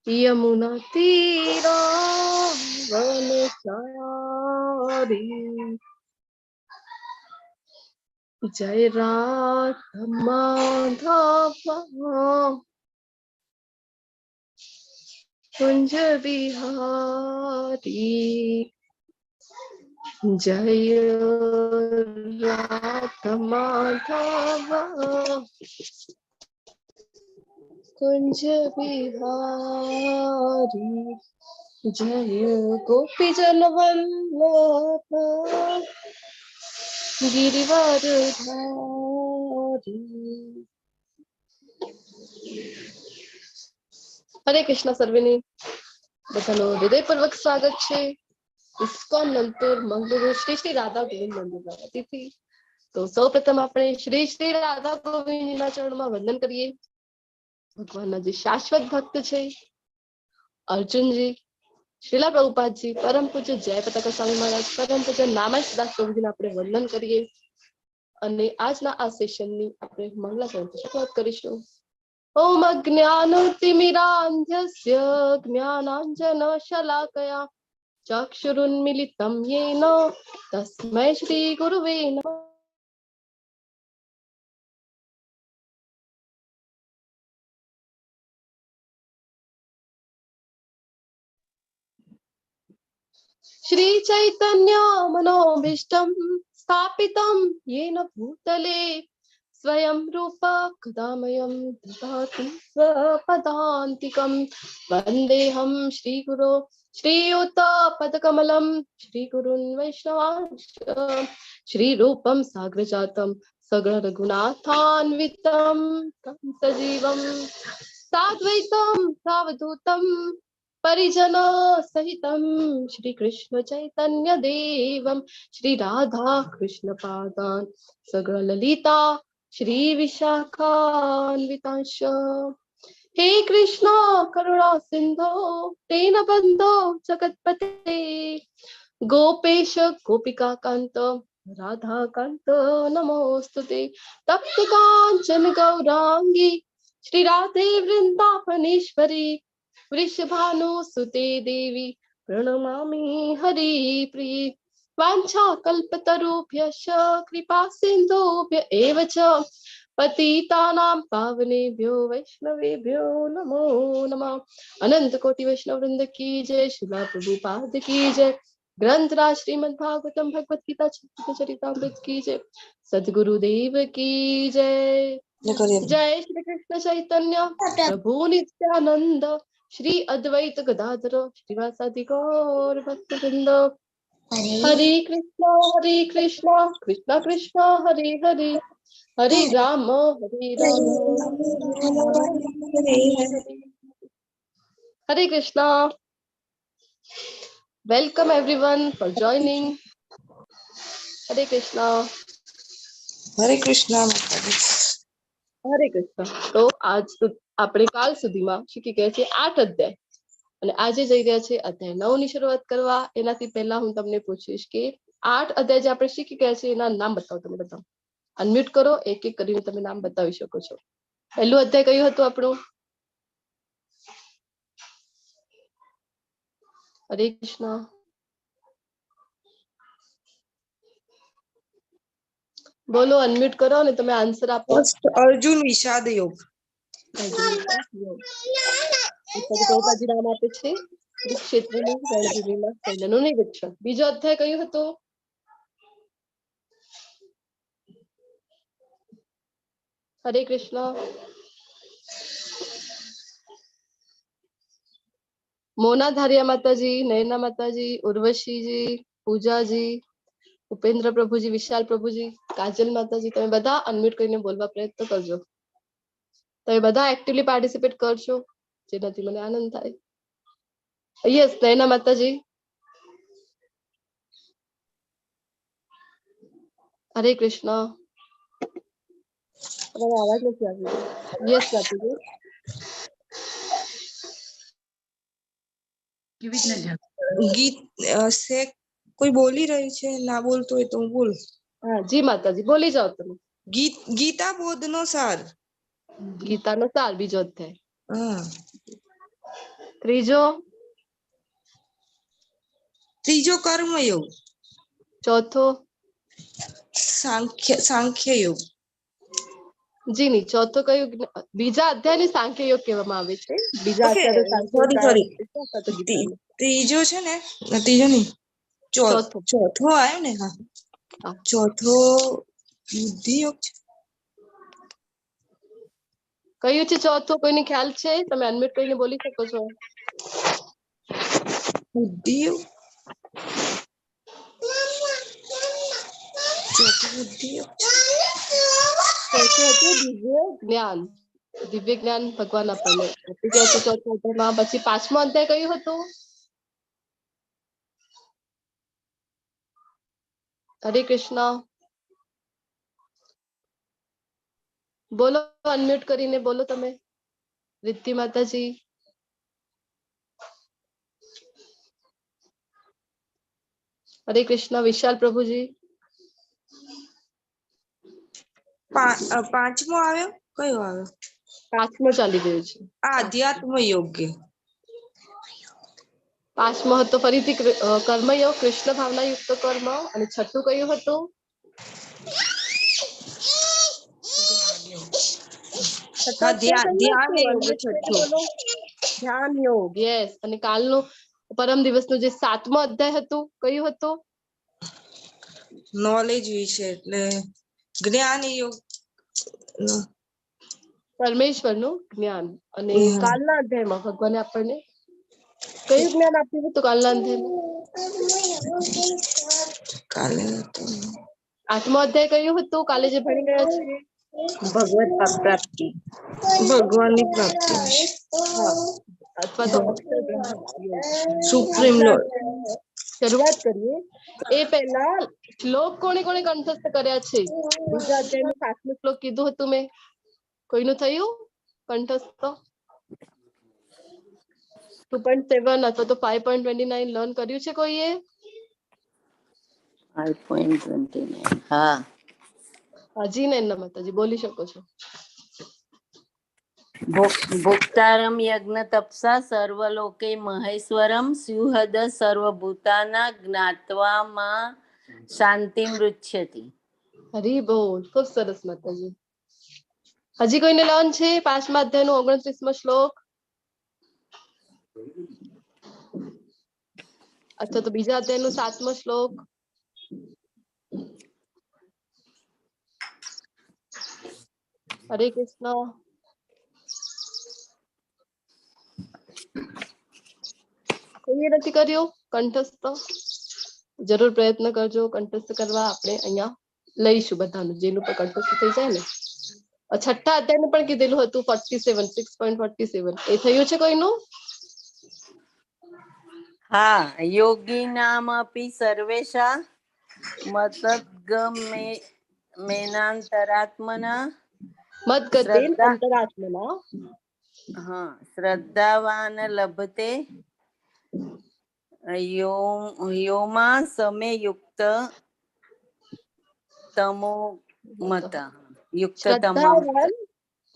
यमुना तीरा वनचारी जय राधा माधव कुंज बिहारी जय राधा माधव कुंज बिहारी जय गोपी जन वल्लभ गिरिवरधारी। हरे कृष्ण सर्वेनी बधानो हृदयपूर्वक स्वागत है इस्कॉन नंतर मंगलूर श्री श्री राधा गोविंद मंदिर अतिथि। तो सौप्रथम આપણે શ્રી શ્રી રાધા ગોવિંદના ચરણમાં વંદન કરીએ। ભગવાનના જે શાશ્વત ભક્ત છે અર્જુનજી, શ્રીલા પ્રભુપાદજી, પરમ પૂજ્ય જય પતાકા સ્વામી મહારાજ, પરમ પૂજ્ય નામાશ દાસ પ્રભુજીને આપણે વંદન કરીએ અને આજના આ સેશનની આપણે મંગલાચરણથી શરૂઆત કરીશું। ओम अज्ञानतिमिरान्धस्य ज्ञानाञ्जनशलाकया चक्षुरुन्मिलितं येन तस्मै श्रीगुरुवे नमः। श्रीचैतन्य मनोभीष्टं स्थापितं येन भूतले स्वयं रूप कदामयं ददाति स्वपदान्तिकं। वन्देऽहं श्रीगुरो श्रीयुतपदकमलं श्रीगुरुन् वैष्णवांश्च श्रीरूपं साग्रजातं सगणरघुनाथान्वितं तं सजीवं साद्वैतं सावधूतं परिजन सहितं श्रीकृष्ण चैतन्य देवं श्री राधा कृष्ण पादान् सगळ ललिता श्री विशाखान्वितांश। हे कृष्ण करुणा सिंधो दीनबन्धो जगत्पते गोपेश गोपिका कांत राधा कांत नमोस्तुते। तप्त कांचन गौरांगी श्री राधे वृंदावनेश्वरी वृषभानुसुते देवी प्रणमामि हरिप्रिये। वाञ्छाकल्पतरुभ्यश्च कृपा सिन्धुभ्य एव च पतितानां पावनेभ्यो वैष्णवेभ्यो नमो नमः। अनंत कोटि वैष्णव वृंद की जय। श्रीला प्रभुपाद की जय। ग्रंथराज श्रीमद् भागवतम भगवत गीता चरितामृत की जय। सद्गुरुदेव की जय। जय श्री कृष्ण चैतन्य प्रभु नित्यानंद श्री अद्वैत गदाधर श्रीवासादि गौर भक्तवृंद। हरे कृष्णा कृष्ण कृष्ण हरे हरे हरे राम हरे Krishna. Welcome everyone for joining. हरे कृष्णा। हरे कृष्णा। हरे कृष्णा। तो आज આપણે કાલ સુધીમાં શીખી ગયા છે 8 અધ્યાય અને આજે જઈ રહ્યા છે અધ્યાય 9 ની શરૂઆત કરવા। એનાથી પહેલા હું તમને પૂછીશ કે 8 અધ્યાય જે આપણે શીખી ગયા છે એના નામ બતાવો। તમે બતાવો, અનમ્યુટ કરો, એક એક કરીને તમે નામ બતાવી શકો છો। પહેલું અધ્યાય કયું હતું આપણું? हरे कृष्णा। बोलो, अनम्यूट करो ने તમે આન્સર આપો। અર્જુન વિષાદ યોગ। પ્રભુપાદજી નામ આપે છે કુરુક્ષેત્રની રણભૂમિમાં સૈન્યનું નિરીક્ષણ। બીજો અધ્યાય કયું હતું? हरे कृष्णा। मोना धारिया माताजी, नयना माताजी, उर्वशी जी, पूजा जी, उपेन्द्र प्रभुजी, विशाल प्रभुजी, काजल माताजी, તમે બધા અનમ્યુટ કરીને બોલવા પ્રયત્ન કરજો। તમે બધા એક્ટિવલી પાર્ટિસિપેટ કરશો જેનાથી મને આનંદ થાય। યસ, નયના માતાજી। हरे कृष्णा। તમારો અવાજ નથી આવી રહ્યો। યસ માતાજી। ગીત સે કોઈ બોલી રહ્યું છે, ના બોલતો હોય તો હું બોલું। હા જી માતાજી, બોલી જાઓ તમે। ગીતા બોધનો સાર। ગીતાનો સાર બીજો અધ્યાય। હા। ત્રીજો કર્મયોગ. ચોથો સાંખ્ય યોગ. જી નહીં, ચોથો કયું? બીજા અધ્યાયને સાંખ્ય યોગ કહેવામાં આવે છે. બીજા સોરી ત્રીજો છે ને, ત્રીજો નહીં, ચોથો ચોથો આવ્યો ને. હા, ચોથો બુદ્ધિ યોગ છે. કયું છે ચોથો? કોઈને ખ્યાલ છે? તમે અનમ્યુટ કરીને બોલી શકો છો. બુદ્ધિ યોગ. ચોથો બુદ્ધિ યોગ. ચોથો હતું દિવ્ય જ્ઞાન. દિવ્ય જ્ઞાન ભગવાન આપણને આપી ગયા છે ચોથા અધ્યાયમાં. પછી પાંચમો અધ્યાય કયું હતું? હરે કૃષ્ણ. બોલો, અનમ્યુટ કરીને બોલો તમે. રિદ્ધિ માતાજી. હરે કૃષ્ણ. વિશાલ પ્રભુજી. પાંચમો આવ્યો? કયો આવ્યો? પાંચમો ચાલી ગયો છે. આધ્યાત્મ યોગ્ય. પાંચમો હતો ફરીથી કર્મયોગ, કૃષ્ણ ભાવના યુક્ત કર્મ. અને છઠ્ઠું કયું હતું? ધ્યાન યોગ. યસ. અને કાલનું પરમ દિવસનું જે સાતમો અધ્યાય હતું, કયું હતું? નોલેજ વિશે, એટલે જ્ઞાન યોગ. પરમેશ્વરનું જ્ઞાન. અને કાલના અધ્યાયમાં ભગવાને આપણને કયું જ્ઞાન આપ્યું હતું? કાલના અધ્યાયમાં આઠમો અધ્યાય કયું હતું? કાલે જે ભણી ગયા છે ભગવત પ્રાપ્તિ, ભગવાનની પ્રાપ્તિ અથવા તો સુપ્રીમ લોર્ડ. શરૂઆત કરીએ એ પહેલા શ્લોક કોણે કોણે કંઠસ્થ કર્યા છે? બીજા અધ્યાયનું 7મો શ્લોક કીધું હતું મેં. કોઈનું થયું કંઠસ્થ? 2.7 અથવા તો 5.29 લર્ન કર્યું છે કોઈએ? 5.29. હા. હાજી ને માતાજી બોલી શકો છો. ભોક્તારમ યજ્ઞ તપસા સર્વલોકે મહેશ્વરમ સ્યુહદ સર્વભૂતાના જ્ઞાત્વામાં શાંતિ મૃચ્છતિ. હરી બોલ. ખૂબ સરસ માતાજી. હજી કોઈને લર્ન છે? 5મા અધ્યાયનો 29મો શ્લોક અથવા તો બીજા અધ્યાયનો 7મો શ્લોક. હરે કૃષ્ણ. કોઈએ નથી કર્યું કંઠસ્થ? જરૂર પ્રયત્ન કરજો કંઠસ્થ કરવા. આપણે અહીંયા લઈશું બધાનું, જેનું પણ કંઠસ્થ થઈ જાય ને. છઠ્ઠા અધ્યાયનું પણ કીધેલું હતું 47, 6.47. એ થયું છે કોઈનું? હા. યોગી નામ અપી સર્વેશા મતગમેનાંતરાત્મના મદગતેન અંતરાત્મના. હા. શ્રદ્ધાવાન લભતે યોમા સમે યુક્ત તમો મત. યુક્ત શ્રદ્ધાવાન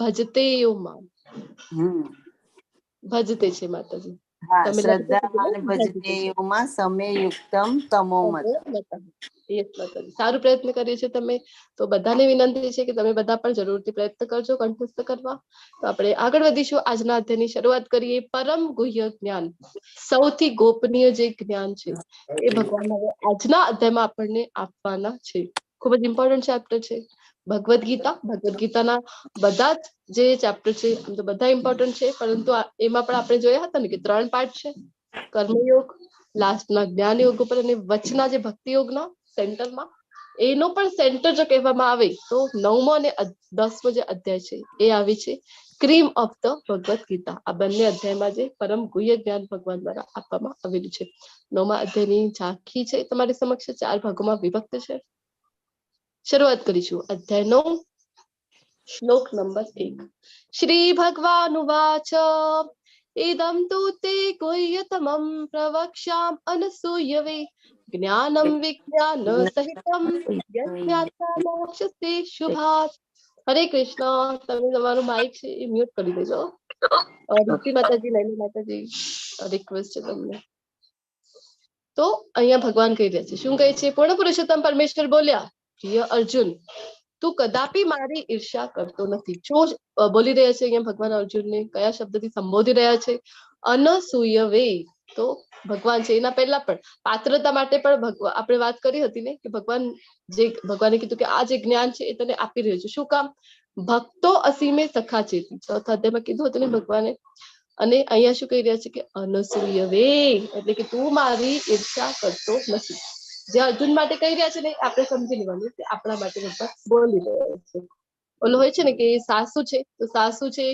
ભજતે યોમાં. ભજતે છે માતાજી. હા. શ્રદ્ધાવાન ભજતે યોમાં સમે યુક્તમ તમો મત. સારું પ્રયત્ન કર્યો છે તમે. તો બધાને વિનંતી છે કે તમે બધા પણ જરૂરથી પ્રયત્ન કરજો કંઠસ્થ કરવા. તો આપણે આગળ વધીશું. આજના અધ્યાયની શરૂઆત કરીએ. પરમ ગુહ્ય જ્ઞાન, સૌથી ગોપનીય જે જ્ઞાન છે એ ભગવાન હવે આજના અધ્યાયમાં આપણને આપવાના છે. ખૂબ જ ઇમ્પોર્ટન્ટ ચેપ્ટર છે ભગવદ ગીતા. ભગવદ ગીતાના બધા જ જે ચેપ્ટર છે આમ તો બધા ઇમ્પોર્ટન્ટ છે, પરંતુ એમાં પણ આપણે જોયા હતા ને કે 3 પાર્ટ છે. કર્મયોગ, લાસ્ટના જ્ઞાન યોગ ઉપર, અને વચના જે ભક્તિ યોગના સેન્ટરમાં. એનો પણ સેન્ટર જો કહેવામાં આવે તો 9મો અને 10મો જે અધ્યાય છે એ આવે છે cream of the Bhagavad Gita. આ બંને અધ્યાયમાં જે પરમ ગુહ્ય જ્ઞાન ભગવાન દ્વારા આપવામાં આવેલું છે. 9મા અધ્યાયની ઝાંખી છે તમારી સમક્ષ 4 ભાગોમાં વિભક્ત છે. શરૂઆત કરીશું. અધ્યાય 9, શ્લોક નંબર 1. શ્રી ભગવાનુવાચ ઇદં તુ તે ગુહ્યતમં પ્રવક્ષ્યામ અનસૂયવે જ્ઞાનમ વિજ્ઞાન સહિતમ યજ્ઞાત્મા મોક્ષસે શુભાત. હરે કૃષ્ણ. તમે તમારું માઇક છે એ મ્યુટ કરી દેજો. રિદ્ધિ માતાજી, લઈને માતાજી. રિક્વેસ્ટ છે તમને. તો અહીંયા ભગવાન કહી રહ્યા છે, શું કહે છે? પૂર્ણ પુરુષોત્તમ પરમેશ્વર બોલ્યા, પ્રિય અર્જુન, તું કદાપી મારી ઈર્ષ્યા કરતો નથી. શું બોલી રહ્યા છે અહીંયા ભગવાન અર્જુનને? કયા શબ્દથી સંબોધી રહ્યા છે? અનસૂય વે. તો ભગવાન છે એના પહેલા પણ પાત્રતા માટે પણ આપણે વાત કરી હતી ને, કે ભગવાને કીધું કે આ જે જ્ઞાન છે એ તને આપી રહ્યું છે. શું કામ? ભક્તો અસીમે સખા ચેતી, ચોથા અધ્યાયમાં કીધું હતું ને ભગવાને. અને અહીંયા શું કહી રહ્યા છે કે અનસૂય વે, એટલે કે તું મારી ઈર્ષ્યા કરતો નથી. જે અર્જુન માટે કહી રહ્યા છે ને, આપણે સમજી લેવાનું કે આપણા માટે ભગવાન બોલી રહ્યા છે. ઓલો હોય છે ને કે સાસુ છે, તો સાસુ છે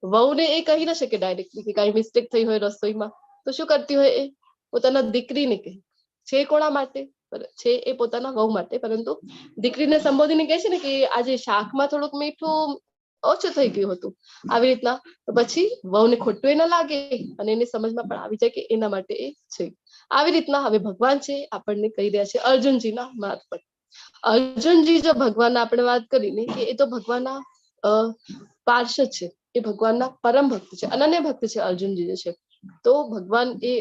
વહુને એ કહી ન શકે ડાયરેક્ટલી કે કઈ મિસ્ટેક થઈ હોય રસોઈમાં, તો શું કરતી હોય? એ પોતાના દીકરીને કહે છે. કોના માટે છે? એ પોતાના વહુ માટે. પરંતુ દીકરીને સંબોધીને કહે છે ને કે આજે શાકમાં થોડુંક મીઠું ઓછું થઈ ગયું હતું, આવી રીતના. તો પછી વહુને ખોટું એ ન લાગે અને એને સમજમાં પણ આવી જાય કે એના માટે એ છે. આવી રીતના હવે ભગવાન છે આપણને કહી રહ્યા છે અર્જુનજીના મારફત. અર્જુનજી જો ભગવાન આપણે વાત કરીને કે એ તો ભગવાનના પાર્ષદ છે, એ ભગવાનના પરમ ભક્ત છે, અનન્ય ભક્ત છે અર્જુનજી જે છે. તો ભગવાન એ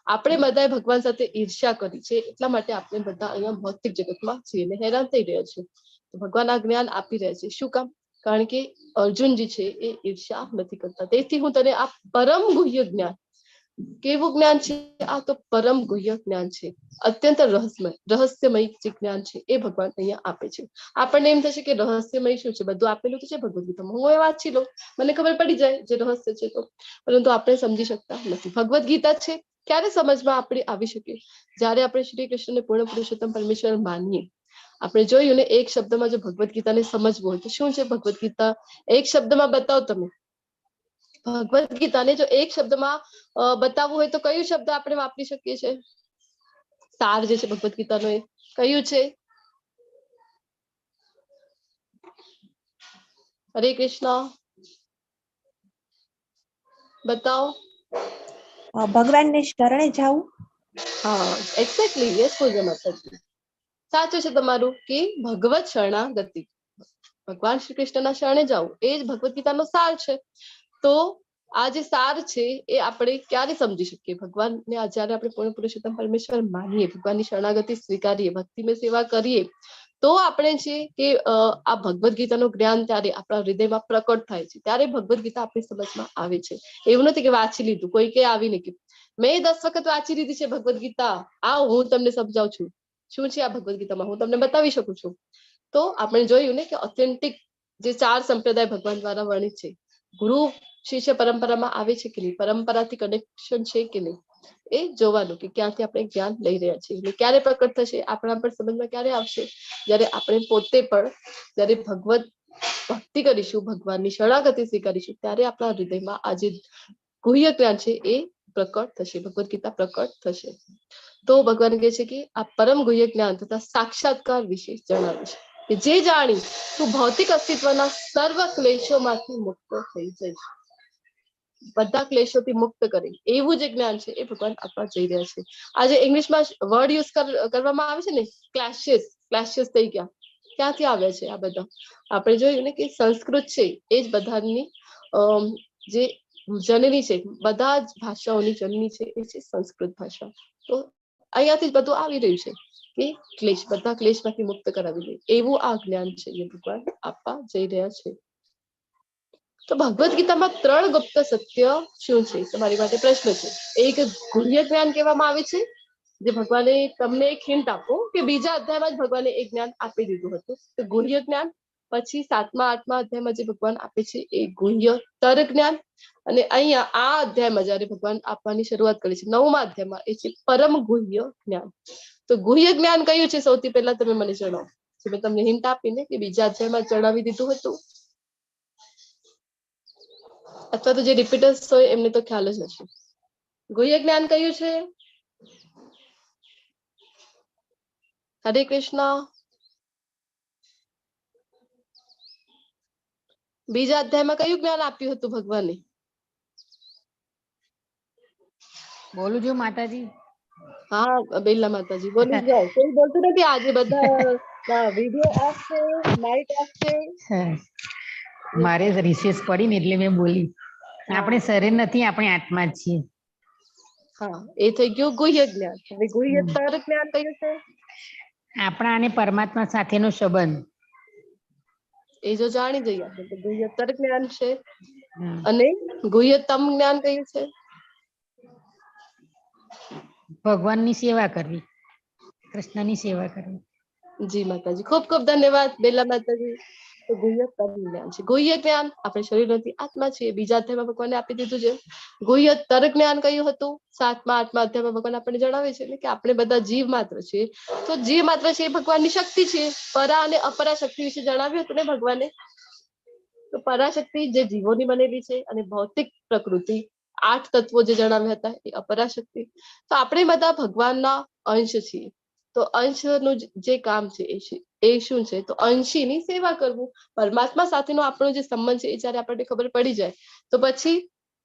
આપણે બધાએ ભગવાન સાથે ઈર્ષ્યા કરી છે, એટલા માટે આપણે બધા અહીંયા ભૌતિક જગતમાં છીએ ને હેરાન થઈ રહ્યા છે. તો ભગવાન આ જ્ઞાન આપી રહ્યા છે. શું કામ? કારણ કે અર્જુનજી છે એ ઈર્ષ્યા નથી કરતા. તેથી હું તને આ પરમ ગુહ્ય જ્ઞાન, કેવું જ્ઞાન છે આ? તો પરમ ગુહ્ય જ્ઞાન છે, અત્યંત રહસ્યમય જે જ્ઞાન છે એ ભગવાન અહીંયા આપે છે. આપણને એમ થશે કે રહસ્યમય શું છે? બધું આપેલું તો છે ભગવદ ગીતામાં, હું એ વાંચી લઉં, મને ખબર પડી જાય જે રહસ્ય છે તો. પરંતુ આપણે સમજી શકતા નથી. ભગવદ ગીતા છે ક્યારે સમજમાં આપણે આવી શકે? જયારે આપણે શ્રી કૃષ્ણને પૂર્ણ પુરુષોત્તમ પરમેશ્વર માનીએ. આપણે જોયું ને, એક શબ્દમાં જો ભગવદ ગીતાને સમજવું હોય તો શું છે ભગવદ ગીતા? એક શબ્દમાં બતાવો તમે. ભગવદ ગીતાને જો એક શબ્દમાં બતાવવું હોય તો કયું શબ્દ આપણે વાપરી શકીએ છીએ? સાર જે છે ભગવદ ગીતાનો એ કયું છે? હરે કૃષ્ણ, બતાવો. ભગવાનને શરણે જાવું. હા, એક્ઝેક્ટલી. યસ પૂજા માતાજી, સાચું છે તમારું કે ભગવત શરણાગતિ, ભગવાન શ્રી કૃષ્ણના શરણે જવું, એ જ ભગવદ ગીતાનો સાર છે. તો આ જે સાર છે એ આપણે ક્યારે સમજી શકીએ? ભગવાનને જયારે આપણે પૂર્ણ પુરુષોત્તમ પરમેશ્વર માનીએ, ભગવાનની શરણાગતિ સ્વીકારીએ, ભક્તિમય સેવા કરીએ, તો આપણે છે કે આ ભગવદ ગીતાનું જ્ઞાન ત્યારે આપણા હૃદયમાં પ્રકટ થાય છે. ત્યારે ભગવદ ગીતા આપણી સમજમાં આવે છે. એવું નથી કે વાંચી લીધું, કોઈ કે આવીને કે મેં 10 વખત વાંચી લીધી છે ભગવદ ગીતા, આવ હું તમને સમજાવું છું શું છે આ ભગવદ ગીતામાં, હું તમને બતાવી શકું છું. તો આપણે જોયું ને કે ઓથેન્ટિક જે 4 સંપ્રદાય ભગવાન દ્વારા વર્ણિત છે, ગુરુ શિષ્ય પરંપરામાં આવે છે કે નહીં, પરંપરાથી કનેક્શન છે કે નહીં, એ જોવાનું કે ક્યાંથી આપણે જ્ઞાન લઈ રહ્યા છીએ. એટલે ક્યારે પ્રકટ થશે, આપણા પર સમજમાં ક્યારે આવશે? જ્યારે આપણે પોતે પણ જ્યારે ભગવત ભક્તિ કરીશું, ભગવાનની શરણાગતિ સ્વીકારીશું, ત્યારે આપણા હૃદયમાં આ જે ગુહ્ય જ્ઞાન છે એ પ્રકટ થશે, ભગવદ ગીતા પ્રકટ થશે. તો ભગવાન કહે છે કે આ પરમ ગુહ્ય જ્ઞાન તથા સાક્ષાત્કાર વિશે જણાવે છે કે જે જાણી તું ભૌતિક અસ્તિત્વના સર્વ ક્લેશોમાંથી મુક્ત થઈ જઈશ. બધા ક્લેશોથી મુક્ત કરે એવું જે જ્ઞાન છે એ ભગવાન આપવા જઈ રહ્યા છે. આજે ઇંગ્લિશમાં વર્ડ યુઝ કરવામાં આવે છે ને, ક્લેશિયસ થઈ ગયા, ક્યાંથી આવ્યા છે આ બધા? આપણે જોયું ને કે સંસ્કૃત છે એ જ બધાની જે જનની છે, બધા જ ભાષાઓની જનની છે એ છે સંસ્કૃત ભાષા. તો અહીંયાથી જ બધું આવી રહ્યું છે કે ક્લેશ, બધા ક્લેશમાંથી મુક્ત કરાવી દે એવું આ જ્ઞાન છે એ ભગવાન આપવા જઈ રહ્યા છે. તો ભગવદ ગીતામાં 3 ગુપ્ત સત્ય શું છે? તમારી માટે પ્રશ્ન છે. એક ગુહ્ય જ્ઞાન કહેવામાં આવે છે, જે ભગવાને તમને એક હિન્ટ આપો કે બીજા અધ્યાયમાં જ ભગવાને એક જ્ઞાન આપી દીધું હતું, તો ગુહ્ય જ્ઞાન. પછી 7મા 8મા અધ્યાયમાં જે ભગવાન આપે છે એ ગુહ્ય તર જ્ઞાન. અને અહીંયા આ અધ્યાયમાં જયારે ભગવાન આપવાની શરૂઆત કરી છે 9મા અધ્યાયમાં, એ છે પરમ ગુહ્ય જ્ઞાન. તો ગુહ્ય જ્ઞાન કયું છે સૌથી પહેલા તમે મને જણાવો. મેં તમને હિન્ટ આપીને કે બીજા અધ્યાયમાં જણાવી દીધું હતું, અથવા તો જે રિપીટર્સ હોય એમને તો ખ્યાલ જ નથી. ગુહ્ય જ્ઞાન કયું છે? હરે કૃષ્ણ. બીજા અધ્યાયમાં કયું જ્ઞાન આપ્યું હતું ભગવાને? બોલું છું માતાજી. હા બેલા માતાજી બોલી જાઓ, કોઈ બોલતું નથી. આજે બધા વિડિયો ઓફ છે, માઇક ઓફ છે. મારે રિસેસ પડી ને એટલે મેં બોલી. આપણે શરીર નથી, આપણે આત્મા જ છીએ. હા, એ થઈ ગયું ગુહ્ય જ્ઞાન. હવે ગુહ્યતર જ્ઞાન કયું છે? આપણા અને પરમાત્મા સાથેનો સંબંધ. એ જો જાણી જઈએ આપણે તો ગુહ્યતર જ્ઞાન છે. હમ. અને ગુહ્યતમ જ્ઞાન કયું છે? ભગવાનની સેવા કરવી, કૃષ્ણની સેવા કરવી. જી માતાજી, ખૂબ ખૂબ ધન્યવાદ બેલા માતાજી. તો ગુહ્યતમ જ્ઞાન છે. ગુહ્ય જ્ઞાન આપણે શરીર નથી, આત્મા છીએ. બીજા અધ્યાયમાં ભગવાને આપી દીધું છે. ગુહ્યતર જ્ઞાન કયું હતું? 7મા 8મા અધ્યાયમાં ભગવાન આપણને જણાવે છે કે આપણે બધા જીવ માત્ર છીએ. તો જીવ માત્ર છે એ ભગવાનની શક્તિ છે. પરા અને અપરા શક્તિ વિશે જણાવ્યું હતું ને ભગવાને. તો પરાશક્તિ જે જીવોની બનેલી છે અને ભૌતિક પ્રકૃતિ 8 તત્વો જે જણાવ્યા હતા એ અપરાશક્તિ. તો આપણે બધા ભગવાનના અંશ છીએ. તો અંશનું જે કામ છે એ શું છે? તો અંશીની સેવા કરવું. પરમાત્મા સાથેનો આપણો જે સંબંધ છે એ જયારે આપણને ખબર પડી જાય તો પછી